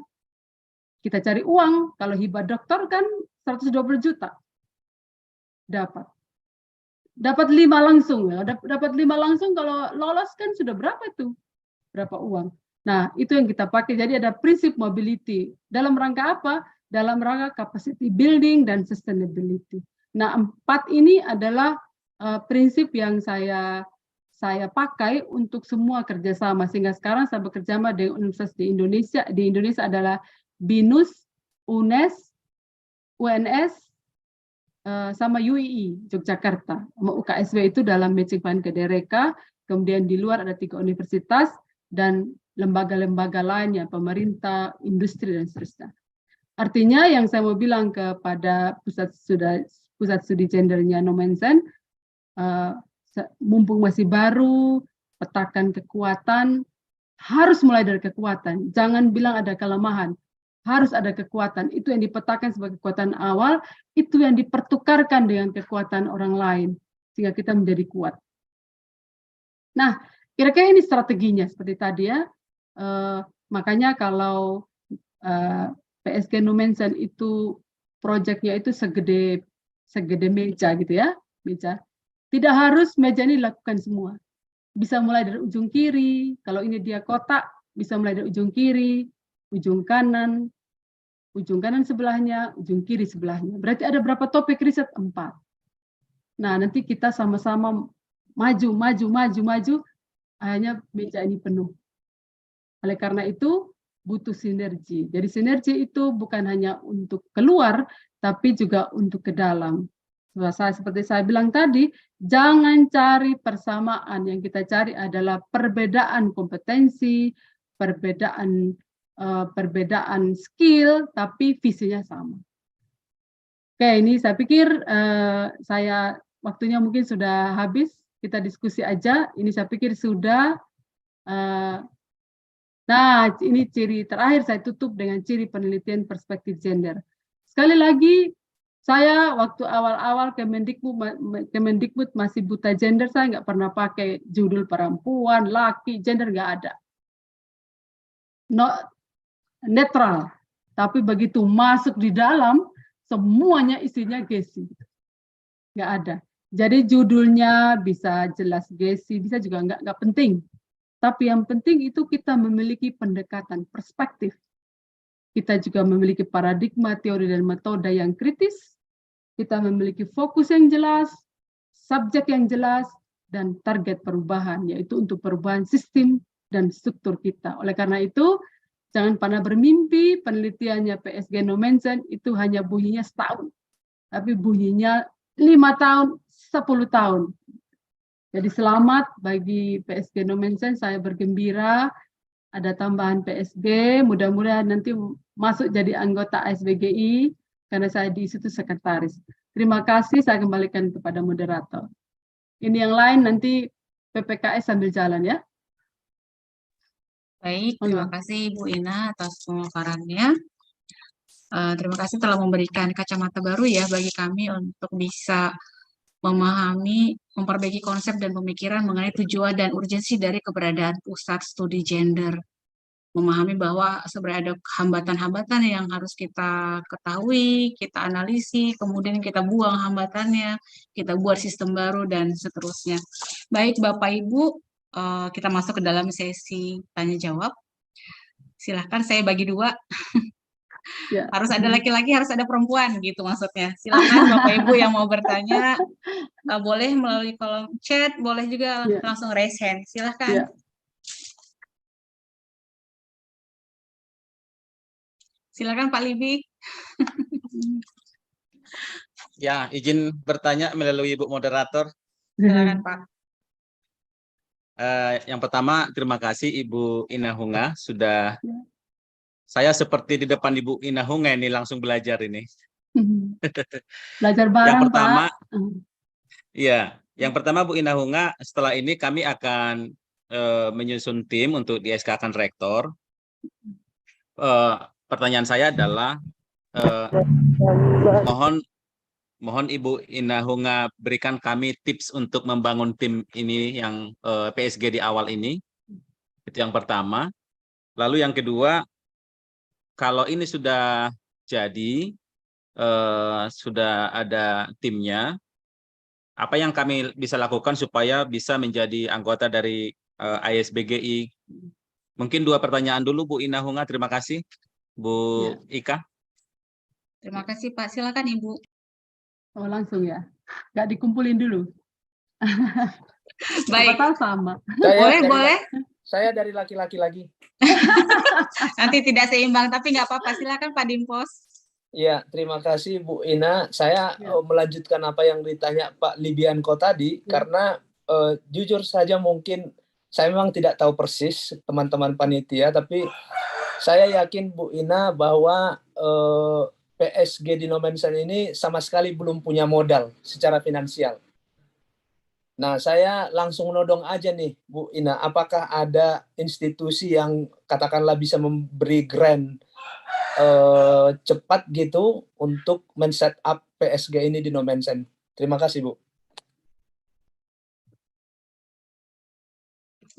Speaker 2: Kita cari uang, kalau hibah dokter kan 120 juta. Dapat 5 langsung ya. Dapat 5 langsung, kalau lolos kan sudah berapa itu? Berapa uang? Nah, itu yang kita pakai. Jadi ada prinsip mobility. Dalam rangka apa? Dalam rangka capacity building dan sustainability. Nah, 4 ini adalah prinsip yang saya pakai untuk semua kerjasama. Sehingga sekarang saya bekerja sama dengan universitas di Indonesia. Di Indonesia adalah BINUS, UNES, UNS, sama UII, Yogyakarta. Sama UKSW itu dalam Matching Fund KDRK. Kemudian di luar ada 3 universitas dan lembaga-lembaga lainnya, pemerintah, industri, dan seterusnya. Artinya yang saya mau bilang kepada pusat studi gendernya Nommensen, mumpung masih baru, petakan kekuatan, harus mulai dari kekuatan. Jangan bilang ada kelemahan, harus ada kekuatan. Itu yang dipetakan sebagai kekuatan awal, itu yang dipertukarkan dengan kekuatan orang lain, sehingga kita menjadi kuat. Nah, kira-kira ini strateginya seperti tadi ya. Makanya kalau PSG Nommensen itu proyeknya itu segede meja gitu ya, meja. Tidak harus meja ini dilakukan semua. Bisa mulai dari ujung kiri, kalau ini dia kotak, bisa mulai dari ujung kiri, ujung kanan sebelahnya, ujung kiri sebelahnya. Berarti ada berapa topik riset? 4. Nah, nanti kita sama-sama maju, akhirnya meja ini penuh. Oleh karena itu, butuh sinergi. Jadi sinergi itu bukan hanya untuk keluar, tapi juga untuk ke dalam. Seperti saya bilang tadi, jangan cari persamaan. Yang kita cari adalah perbedaan kompetensi, perbedaan skill, tapi visinya sama. Oke, ini saya pikir waktunya mungkin sudah habis. Kita diskusi aja. Ini saya pikir sudah. Nah, ini ciri terakhir saya tutup dengan ciri penelitian perspektif gender. Sekali lagi, saya waktu awal-awal Kemendikbud masih buta gender, saya nggak pernah pakai judul perempuan, laki, gender nggak ada. Netral. Tapi begitu masuk di dalam, semuanya isinya gesi. Nggak ada. Jadi judulnya bisa jelas gesi, bisa juga nggak penting. Tapi yang penting itu kita memiliki pendekatan perspektif. Kita juga memiliki paradigma, teori, dan metode yang kritis. Kita memiliki fokus yang jelas, subjek yang jelas, dan target perubahan, yaitu untuk perubahan sistem dan struktur kita. Oleh karena itu, jangan pernah bermimpi penelitiannya PSG Nommensen itu hanya bunyinya setahun. Tapi bunyinya 5 tahun, 10 tahun. Jadi selamat bagi PSG Nommensen, saya bergembira ada tambahan PSG, mudah-mudahan nanti masuk jadi anggota ASBGI, karena saya di situ sekretaris. Terima kasih, saya kembalikan kepada moderator. Ini yang lain nanti PPKS sambil jalan ya.
Speaker 1: Baik, terima kasih Ibu Ina atas pemaparannya. Terima kasih telah memberikan kacamata baru ya bagi kami untuk bisa memahami, memperbaiki konsep dan pemikiran mengenai tujuan dan urgensi dari keberadaan pusat studi gender. Memahami bahwa sebenarnya ada hambatan-hambatan yang harus kita ketahui, kita analisi, kemudian kita buang hambatannya, kita buat sistem baru, dan seterusnya. Baik Bapak Ibu, kita masuk ke dalam sesi tanya-jawab. Silahkan, saya bagi 2.
Speaker 2: Ya.
Speaker 1: Harus ada laki-laki, harus ada perempuan gitu maksudnya. Silakan Bapak Ibu yang mau bertanya, boleh melalui kolom chat, boleh juga
Speaker 2: Ya.
Speaker 1: langsung raise hand. Silakan.
Speaker 2: Ya.
Speaker 1: Silakan Pak Libi.
Speaker 7: Ya, izin bertanya melalui Ibu Moderator.
Speaker 1: Silakan Pak.
Speaker 7: Yang pertama, terima kasih Ibu Inahunga sudah. Saya seperti di depan Ibu Inahunga ini langsung belajar ini.
Speaker 2: Belajar bareng,
Speaker 7: Yang pertama,
Speaker 2: Pak.
Speaker 7: iya, yang pertama Bu Inahunga, setelah ini kami akan menyusun tim untuk di-SK-kan rektor. Pertanyaan saya adalah mohon Ibu Inahunga berikan kami tips untuk membangun tim ini yang PSG di awal ini. Itu yang pertama. Lalu yang kedua, kalau ini sudah jadi, sudah ada timnya, apa yang kami bisa lakukan supaya bisa menjadi anggota dari ISBGI? Mungkin 2 pertanyaan dulu Bu Inahunga, terima kasih. Bu Ika.
Speaker 1: Terima kasih Pak. Silakan Ibu.
Speaker 2: Oh, langsung ya. Nggak dikumpulin dulu.
Speaker 1: Baik.
Speaker 2: Siapa tahu sama.
Speaker 1: Boleh.
Speaker 8: Saya dari laki-laki lagi.
Speaker 1: Nanti tidak seimbang, tapi nggak apa-apa. Silakan Pak Dimpos.
Speaker 8: Ya, terima kasih Bu Ina. Saya melanjutkan apa yang ditanya Pak Libianko tadi, karena jujur saja mungkin saya memang tidak tahu persis teman-teman panitia, tapi saya yakin Bu Ina bahwa PSG di Nomensen ini sama sekali belum punya modal secara finansial. Nah, saya langsung nodong aja nih, Bu Ina, apakah ada institusi yang katakanlah bisa memberi grant cepat gitu untuk men-set up PSG ini di Nomensen? Terima kasih, Bu.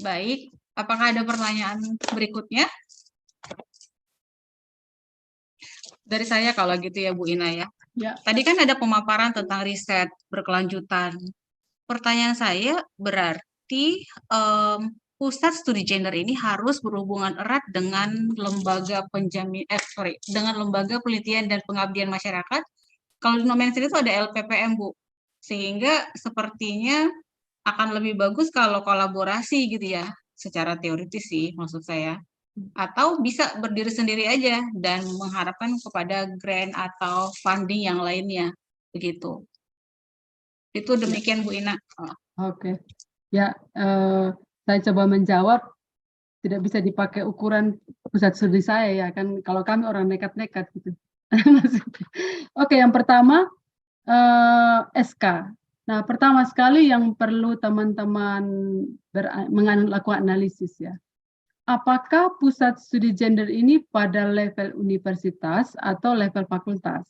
Speaker 1: Baik, apakah ada pertanyaan berikutnya? Dari saya kalau gitu ya Bu Ina ya.
Speaker 2: Ya.
Speaker 1: Tadi kan ada pemaparan tentang riset berkelanjutan. Pertanyaan saya berarti pusat studi gender ini harus berhubungan erat dengan lembaga dengan lembaga penelitian dan pengabdian masyarakat. Kalau di Nomensen itu ada LPPM Bu, sehingga sepertinya akan lebih bagus kalau kolaborasi gitu ya, secara teoritis sih maksud saya. Atau bisa berdiri sendiri aja dan mengharapkan kepada grant atau funding yang lainnya begitu. Itu demikian Bu Ina.
Speaker 2: Oke. Ya, saya coba menjawab. Tidak bisa dipakai ukuran pusat studi saya ya kan. Kalau kami orang nekat-nekat gitu. Oke, yang pertama SK. Nah, pertama sekali yang perlu teman-teman melakukan analisis ya. Apakah pusat studi gender ini pada level universitas atau level fakultas?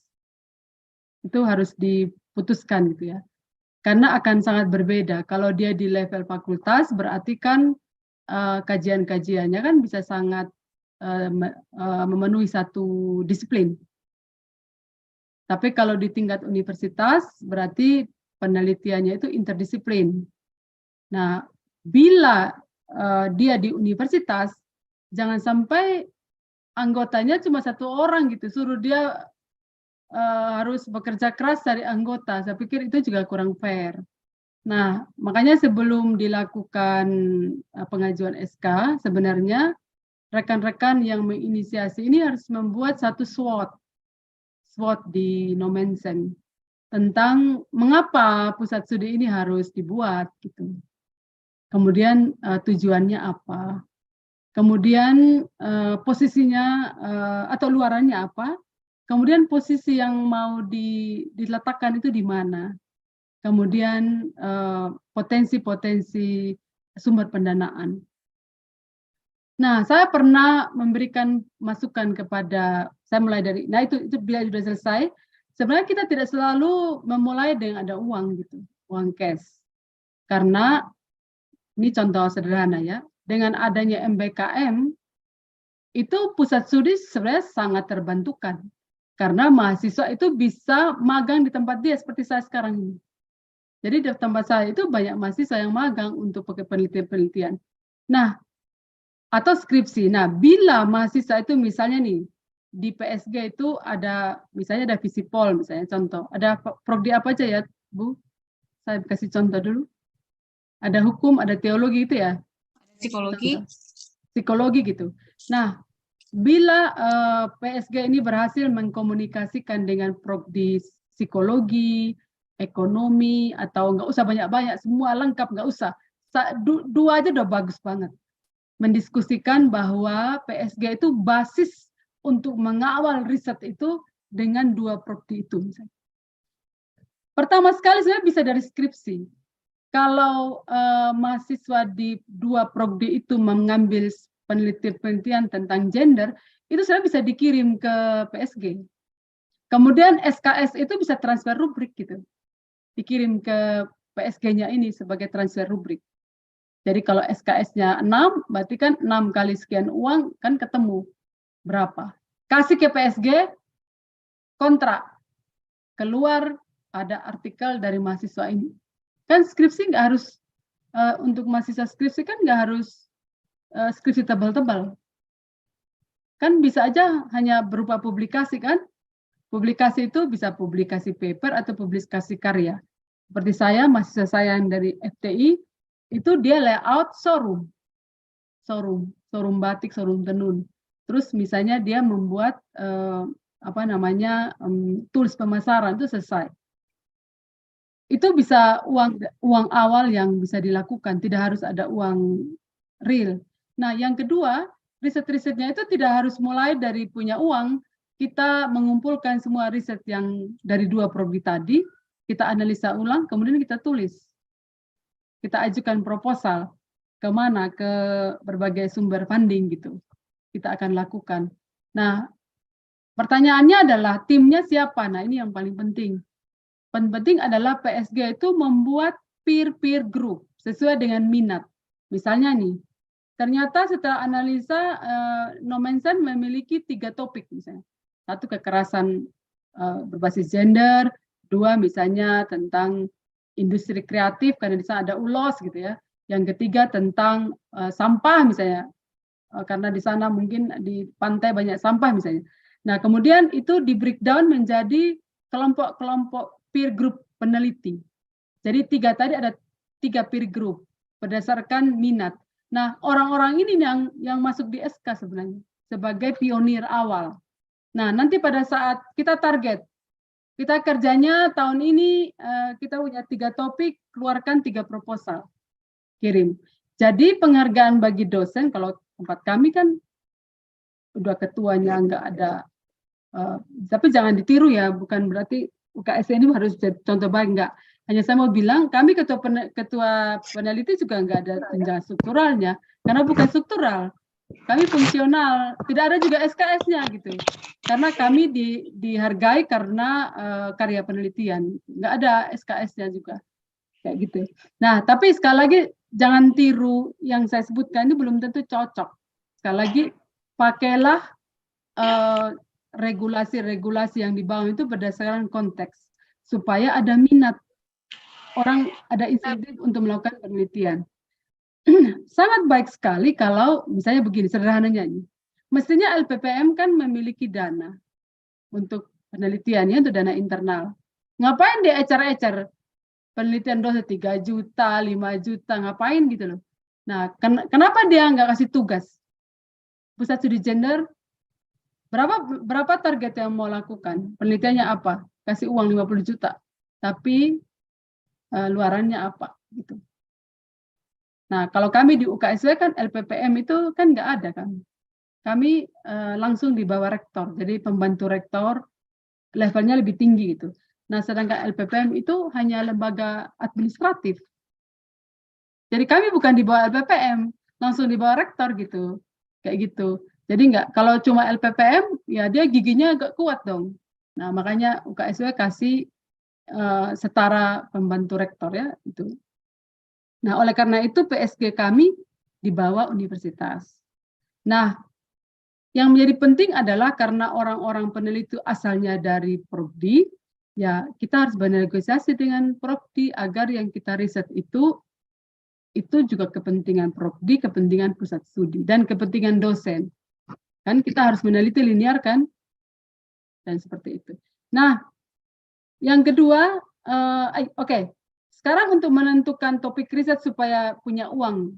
Speaker 2: Itu harus diputuskan gitu ya. Karena akan sangat berbeda. Kalau dia di level fakultas, berarti kan kajian-kajiannya kan bisa sangat memenuhi satu disiplin. Tapi kalau di tingkat universitas, berarti penelitiannya itu interdisiplin. Nah, bila dia di universitas, jangan sampai anggotanya cuma 1 orang gitu, suruh dia harus bekerja keras dari anggota. Saya pikir itu juga kurang fair. Nah, makanya sebelum dilakukan pengajuan SK, sebenarnya rekan-rekan yang menginisiasi ini harus membuat satu SWOT di Nomensen tentang mengapa pusat studi ini harus dibuat gitu. Kemudian tujuannya apa? Kemudian posisinya atau luarannya apa? Kemudian posisi yang mau diletakkan itu di mana? Kemudian potensi-potensi sumber pendanaan. Nah, saya pernah memberikan masukan kepada, saya mulai dari, nah itu bila sudah selesai, sebenarnya kita tidak selalu memulai dengan ada uang gitu, uang cash. Karena, ini contoh sederhana ya, dengan adanya MBKM, itu pusat studi sebenarnya sangat terbantukan. Karena mahasiswa itu bisa magang di tempat dia seperti saya sekarang ini. Jadi di tempat saya itu banyak mahasiswa yang magang untuk pakai penelitian-penelitian. Nah, atau skripsi. Nah, bila mahasiswa itu misalnya nih, di PSG itu ada, misalnya ada Visipol, misalnya contoh. Ada prodi apa aja ya, Bu? Saya kasih contoh dulu. Ada hukum, ada teologi itu ya.
Speaker 1: Psikologi.
Speaker 2: Psikologi gitu. Nah, bila PSG ini berhasil mengkomunikasikan dengan prodi psikologi, ekonomi, atau nggak usah banyak-banyak, semua lengkap, nggak usah. Dua aja udah bagus banget. Mendiskusikan bahwa PSG itu basis untuk mengawal riset itu dengan dua prodi itu. Misalnya. Pertama sekali sebenarnya bisa dari skripsi. Kalau mahasiswa di dua prodi itu mengambil penelitian tentang gender, itu sebenarnya bisa dikirim ke PSG. Kemudian SKS itu bisa transfer rubrik gitu. Dikirim ke PSG-nya ini sebagai transfer rubrik. Jadi kalau SKS-nya 6, berarti kan 6 kali sekian uang kan ketemu berapa. Kasih ke PSG, kontrak. Keluar ada artikel dari mahasiswa ini. Kan skripsi nggak harus, untuk mahasiswa skripsi kan nggak harus skripsi tebal-tebal. Kan bisa aja hanya berupa publikasi kan. Publikasi itu bisa publikasi paper atau publikasi karya. Seperti saya, mahasiswa saya yang dari FTI, itu dia layout showroom batik, showroom tenun. Terus misalnya dia membuat tools pemasaran itu selesai. Itu bisa uang awal yang bisa dilakukan, tidak harus ada uang real. Nah, yang kedua, riset-risetnya itu tidak harus mulai dari punya uang. Kita mengumpulkan semua riset yang dari dua prodi tadi, kita analisa ulang, kemudian kita tulis. Kita ajukan proposal kemana, ke berbagai sumber funding gitu. Kita akan lakukan. Nah, pertanyaannya adalah timnya siapa? Nah, ini yang paling penting. Penting adalah PSG itu membuat peer-peer group sesuai dengan minat. Misalnya nih, ternyata setelah analisa Nomensen memiliki 3 topik misalnya. 1 kekerasan berbasis gender, 2 misalnya tentang industri kreatif karena di sana ada ULOS gitu ya. Yang ketiga tentang sampah misalnya. Karena di sana mungkin di pantai banyak sampah misalnya. Nah, kemudian itu di breakdown menjadi kelompok-kelompok peer group peneliti. Jadi 3 tadi ada 3 peer group berdasarkan minat. Nah, orang-orang ini yang masuk di SK sebenarnya sebagai pionir awal. Nah, nanti pada saat kita target, kita kerjanya tahun ini kita punya 3 topik, keluarkan 3 proposal, kirim. Jadi penghargaan bagi dosen, kalau tempat kami kan udah ketuanya nggak ada, tapi jangan ditiru ya, bukan berarti UKS ini harus jadi contoh baik, enggak. Hanya saya mau bilang, kami ketua peneliti juga enggak ada jenjang strukturalnya, karena bukan struktural. Kami fungsional, tidak ada juga SKS-nya gitu. Karena kami dihargai karena karya penelitian, enggak ada SKS-nya juga. Kayak gitu. Nah, tapi sekali lagi jangan tiru yang saya sebutkan, ini belum tentu cocok. Sekali lagi, pakailah regulasi-regulasi yang dibangun itu berdasarkan konteks supaya ada minat orang, ada insentif untuk melakukan penelitian. Sangat baik sekali kalau misalnya begini sederhananya ini, mestinya LPPM kan memiliki dana untuk penelitiannya, untuk dana internal. Ngapain dia ecer-ecer penelitian dosen 3 juta, 5 juta, ngapain gitu loh. Nah, kenapa dia nggak kasih tugas? Pusat Studi Gender berapa target yang mau lakukan? Penelitiannya apa? Kasih uang 50 juta. Tapi luarannya apa? Gitu. Nah, kalau kami di UKSW kan LPPM itu kan nggak ada kan. Kami langsung di bawah rektor. Jadi pembantu rektor levelnya lebih tinggi gitu. Nah, sedangkan LPPM itu hanya lembaga administratif. Jadi kami bukan di bawah LPPM, langsung di bawah rektor gitu. Kayak gitu. Jadi enggak, kalau cuma LPPM, ya dia giginya agak kuat dong. Nah, makanya UKSW kasih setara pembantu rektor ya, itu. Nah, oleh karena itu PSG kami di bawah universitas. Nah, yang menjadi penting adalah karena orang-orang peneliti asalnya dari prodi, ya kita harus bernegosiasi dengan prodi agar yang kita riset itu juga kepentingan prodi, kepentingan pusat studi, dan kepentingan dosen. Kan kita harus meneliti linear kan, dan seperti itu. Nah, yang kedua, oke. Sekarang untuk menentukan topik riset supaya punya uang.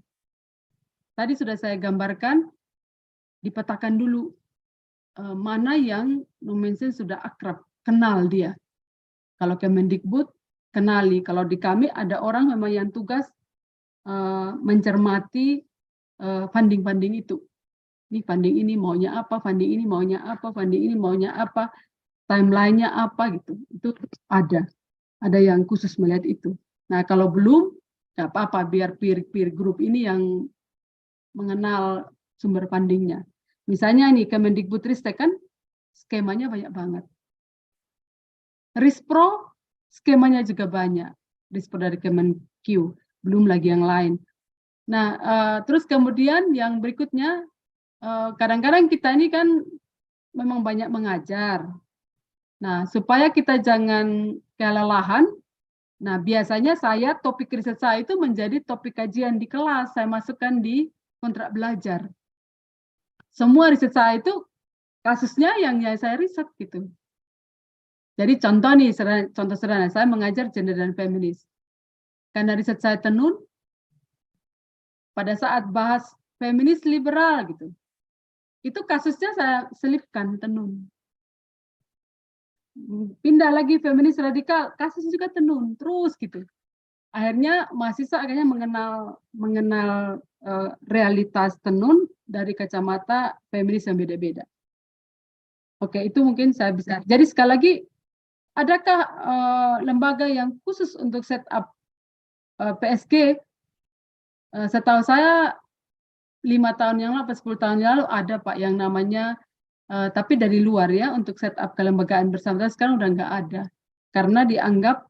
Speaker 2: Tadi sudah saya gambarkan, dipetakan dulu mana yang Nomensen sudah akrab, kenal dia. Kalau Kemendikbud, kenali. Kalau di kami ada orang memang yang tugas mencermati funding-funding itu. Ini funding ini maunya apa, funding ini maunya apa, funding ini maunya apa, timeline-nya apa gitu. Itu ada yang khusus melihat itu. Nah, kalau belum, nggak apa-apa, biar peer group ini yang mengenal sumber fundingnya. Misalnya nih, Kemendikbudristek kan skemanya banyak banget. Rispro skemanya juga banyak. Rispro dari Kemenq, belum lagi yang lain. Nah, terus kemudian yang berikutnya, kadang-kadang kita ini kan memang banyak mengajar. Nah, supaya kita jangan kelelahan, nah, biasanya topik riset saya itu menjadi topik kajian di kelas. Saya masukkan di kontrak belajar. Semua riset saya itu kasusnya yang saya riset gitu. Jadi contoh nih, contoh sederhana, saya mengajar gender dan feminis. Karena riset saya tenun, pada saat bahas feminis liberal gitu, itu kasusnya saya selipkan tenun. Pindah lagi feminis radikal, kasus juga tenun, terus gitu. Akhirnya mahasiswa akhirnya mengenal realitas tenun dari kacamata feminis yang beda-beda. Oke, itu mungkin saya bisa. Jadi sekali lagi, adakah lembaga yang khusus untuk setup PSG? Setahu saya 5 tahun yang lalu, 10 tahun yang lalu ada Pak yang namanya, tapi dari luar ya, untuk setup kelembagaan bersama. Sekarang udah nggak ada, karena dianggap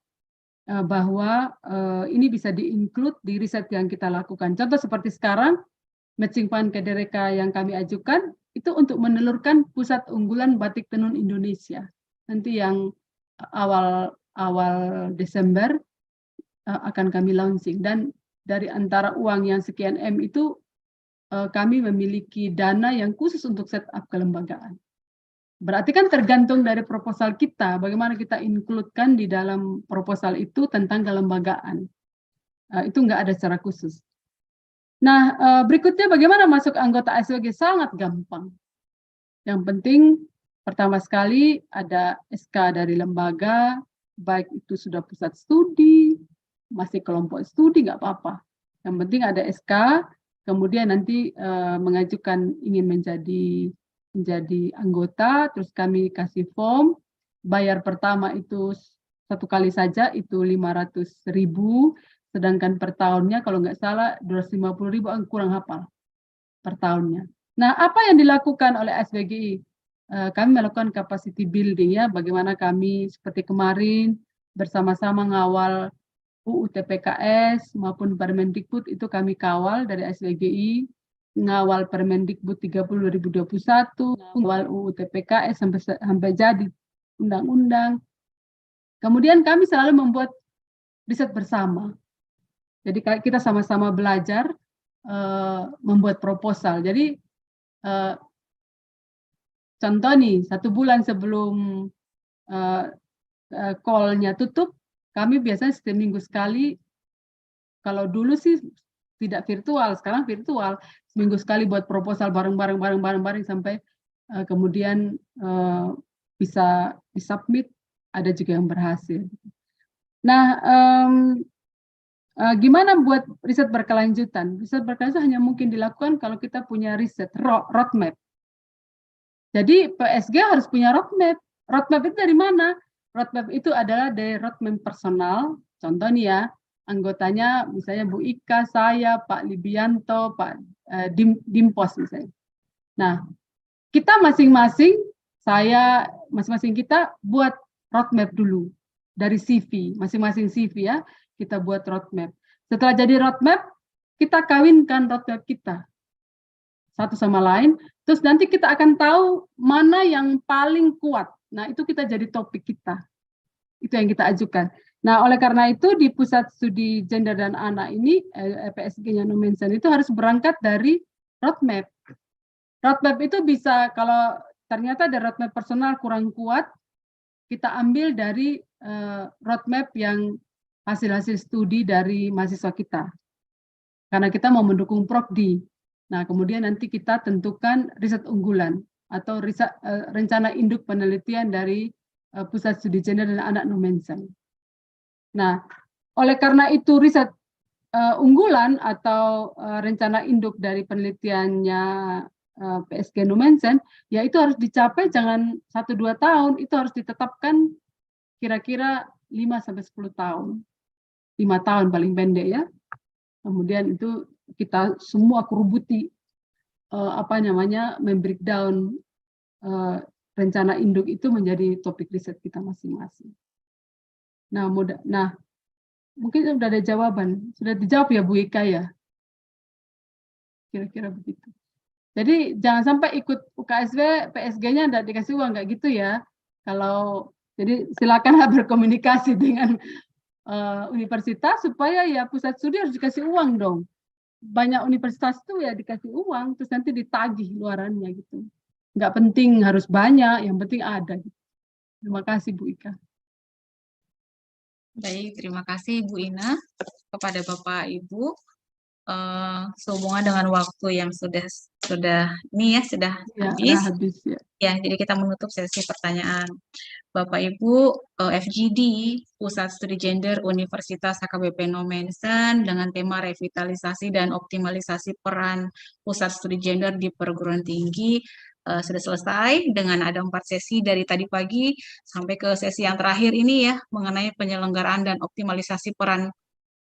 Speaker 2: bahwa ini bisa di-include di riset yang kita lakukan. Contoh seperti sekarang, Matching Fund Kedereka yang kami ajukan, itu untuk menelurkan pusat unggulan batik tenun Indonesia. Nanti yang awal Desember akan kami launching. Dan dari antara uang yang sekian M itu, kami memiliki dana yang khusus untuk setup kelembagaan. Berarti kan tergantung dari proposal kita, bagaimana kita include-kan di dalam proposal itu tentang kelembagaan. Itu nggak ada secara khusus. Nah, berikutnya bagaimana masuk anggota SWG? Sangat gampang. Yang penting, pertama sekali ada SK dari lembaga, baik itu sudah pusat studi, masih kelompok studi, nggak apa-apa. Yang penting ada SK, kemudian nanti mengajukan ingin menjadi anggota, terus kami kasih form, bayar pertama itu 1 kali saja, itu 500.000, sedangkan per tahunnya kalau nggak salah 250.000, kurang hafal per tahunnya. Nah, apa yang dilakukan oleh SWGI? Kami melakukan capacity building ya, bagaimana kami seperti kemarin bersama-sama ngawal UU TPKS maupun Permendikbud, itu kami kawal dari SWGI, ngawal Permendikbud 30 2021, ngawal UU TPKS sampai jadi undang-undang. Kemudian kami selalu membuat riset bersama. Jadi kita sama-sama belajar membuat proposal. Jadi contoh nih, 1 bulan sebelum call-nya tutup, kami biasanya setiap minggu sekali, kalau dulu sih tidak virtual, sekarang virtual, seminggu sekali buat proposal bareng-bareng sampai kemudian bisa disubmit, ada juga yang berhasil. Nah, gimana buat riset berkelanjutan? Riset berkelanjutan hanya mungkin dilakukan kalau kita punya riset, roadmap. Jadi PSG harus punya roadmap. Roadmap itu dari mana? Roadmap itu adalah dari roadmap personal. Contoh nih ya, anggotanya misalnya Bu Ika, saya, Pak Libianto, Pak Dimpos misalnya. Nah, kita masing-masing kita buat roadmap dulu dari CV, masing-masing CV ya, kita buat roadmap. Setelah jadi roadmap, kita kawinkan roadmap kita satu sama lain, terus nanti kita akan tahu mana yang paling kuat. Nah, itu kita jadi topik kita. Itu yang kita ajukan. Nah, oleh karena itu di Pusat Studi Gender dan Anak ini, PSG-nya Nomensen itu harus berangkat dari roadmap. Roadmap itu bisa, kalau ternyata ada roadmap personal kurang kuat, kita ambil dari roadmap yang hasil-hasil studi dari mahasiswa kita. Karena kita mau mendukung Prokdi. Nah, kemudian nanti kita tentukan riset unggulan atau rencana induk penelitian dari Pusat Studi Gender dan Anak Nomensen. Nah, oleh karena itu riset unggulan atau rencana induk dari penelitiannya PSG Nomensen, ya itu harus dicapai jangan 1-2 tahun, itu harus ditetapkan kira-kira 5-10 tahun. 5 tahun paling pendek ya. Kemudian itu kita semua kerubuti membreakdown rencana induk itu menjadi topik riset kita masing-masing. Nah, mungkin sudah ada jawaban. Sudah dijawab ya Bu Ika ya? Kira-kira begitu. Jadi jangan sampai ikut UKSW, PSG-nya tidak dikasih uang, nggak gitu ya. Jadi silakan berkomunikasi dengan universitas supaya ya pusat studi harus dikasih uang dong. Banyak universitas itu ya dikasih uang, terus nanti ditagih luarannya gitu. Nggak penting harus banyak, yang penting ada. Gitu. Terima kasih Bu Ika.
Speaker 1: Baik, terima kasih Bu Ina kepada Bapak Ibu. Sehubungan dengan waktu yang sudah habis. Ya, jadi kita menutup sesi pertanyaan. Bapak Ibu, FGD Pusat Studi Gender Universitas HKBP Nomensen dengan tema revitalisasi dan optimalisasi peran Pusat Studi Gender di perguruan tinggi sudah selesai dengan ada 4 sesi dari tadi pagi sampai ke sesi yang terakhir ini ya mengenai penyelenggaraan dan optimalisasi peran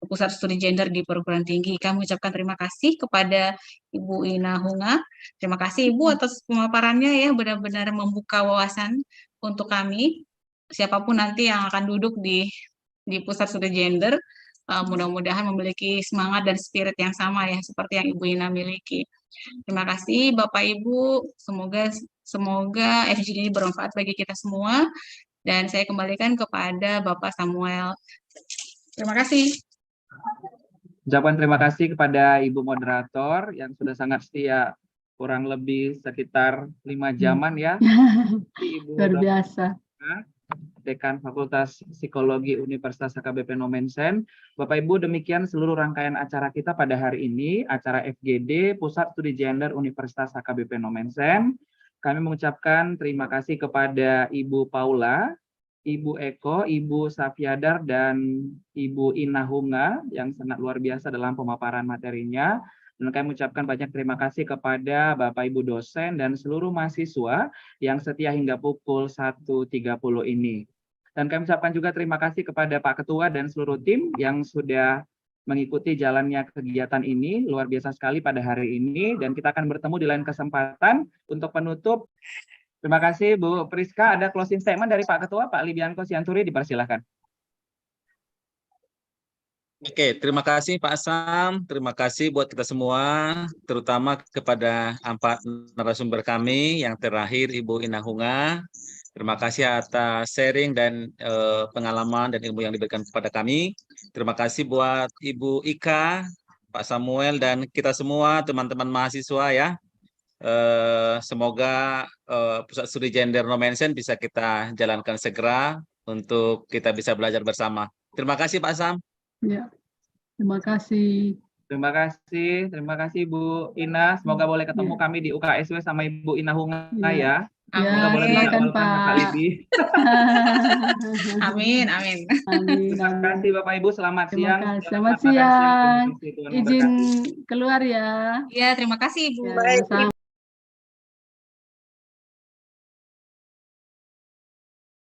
Speaker 1: Pusat Studi Gender di perguruan tinggi. Kami ucapkan terima kasih kepada Ibu Ina Hunga. Terima kasih Ibu atas pemaparannya ya, benar-benar membuka wawasan untuk kami. Siapapun nanti yang akan duduk di Pusat Studi Gender, mudah-mudahan memiliki semangat dan spirit yang sama ya, seperti yang Ibu Ina miliki. Terima kasih Bapak Ibu. Semoga FGD ini bermanfaat bagi kita semua. Dan saya kembalikan kepada Bapak Samuel. Terima kasih.
Speaker 9: Ucapan terima kasih kepada Ibu Moderator yang sudah sangat setia, kurang lebih sekitar 5 jaman ya. Ibu
Speaker 2: luar biasa.
Speaker 9: Dekan Fakultas Psikologi Universitas HKBP Nomensen. Bapak Ibu, demikian seluruh rangkaian acara kita pada hari ini, acara FGD Pusat Studi Gender Universitas HKBP Nomensen. Kami mengucapkan terima kasih kepada Ibu Paula, Ibu Eko, Ibu Safiadar, dan Ibu Ina Hunga yang sangat luar biasa dalam pemaparan materinya. Dan kami mengucapkan banyak terima kasih kepada Bapak Ibu dosen dan seluruh mahasiswa yang setia hingga pukul 1.30 ini. Dan kami ucapkan juga terima kasih kepada Pak Ketua dan seluruh tim yang sudah mengikuti jalannya kegiatan ini. Luar biasa sekali pada hari ini, dan kita akan bertemu di lain kesempatan. Untuk penutup, terima kasih Bu Priska. Ada closing statement dari Pak Ketua, Pak Libianko Sianturi, dipersilakan.
Speaker 7: Oke, terima kasih Pak Asam. Terima kasih buat kita semua, terutama kepada 4 narasumber kami. Yang terakhir Ibu Ina Hunga. Terima kasih atas sharing dan pengalaman dan ilmu yang diberikan kepada kami. Terima kasih buat Ibu Ika, Pak Samuel, dan kita semua teman-teman mahasiswa ya. Semoga Pusat Studi Gender Nomensen bisa kita jalankan segera untuk kita bisa belajar bersama. Terima kasih Pak Sam.
Speaker 2: Ya, terima kasih.
Speaker 9: Terima kasih Bu Ina. Semoga boleh ketemu kami di UKSW sama Ibu Ina Hunga ya.
Speaker 2: Ya,
Speaker 9: boleh
Speaker 2: silakan Pak.
Speaker 1: Amin, amin.
Speaker 9: Terima kasih Bapak Ibu, selamat siang.
Speaker 2: Selamat siang. Izin keluar ya.
Speaker 1: Ya, terima kasih Ibu.
Speaker 2: Ya,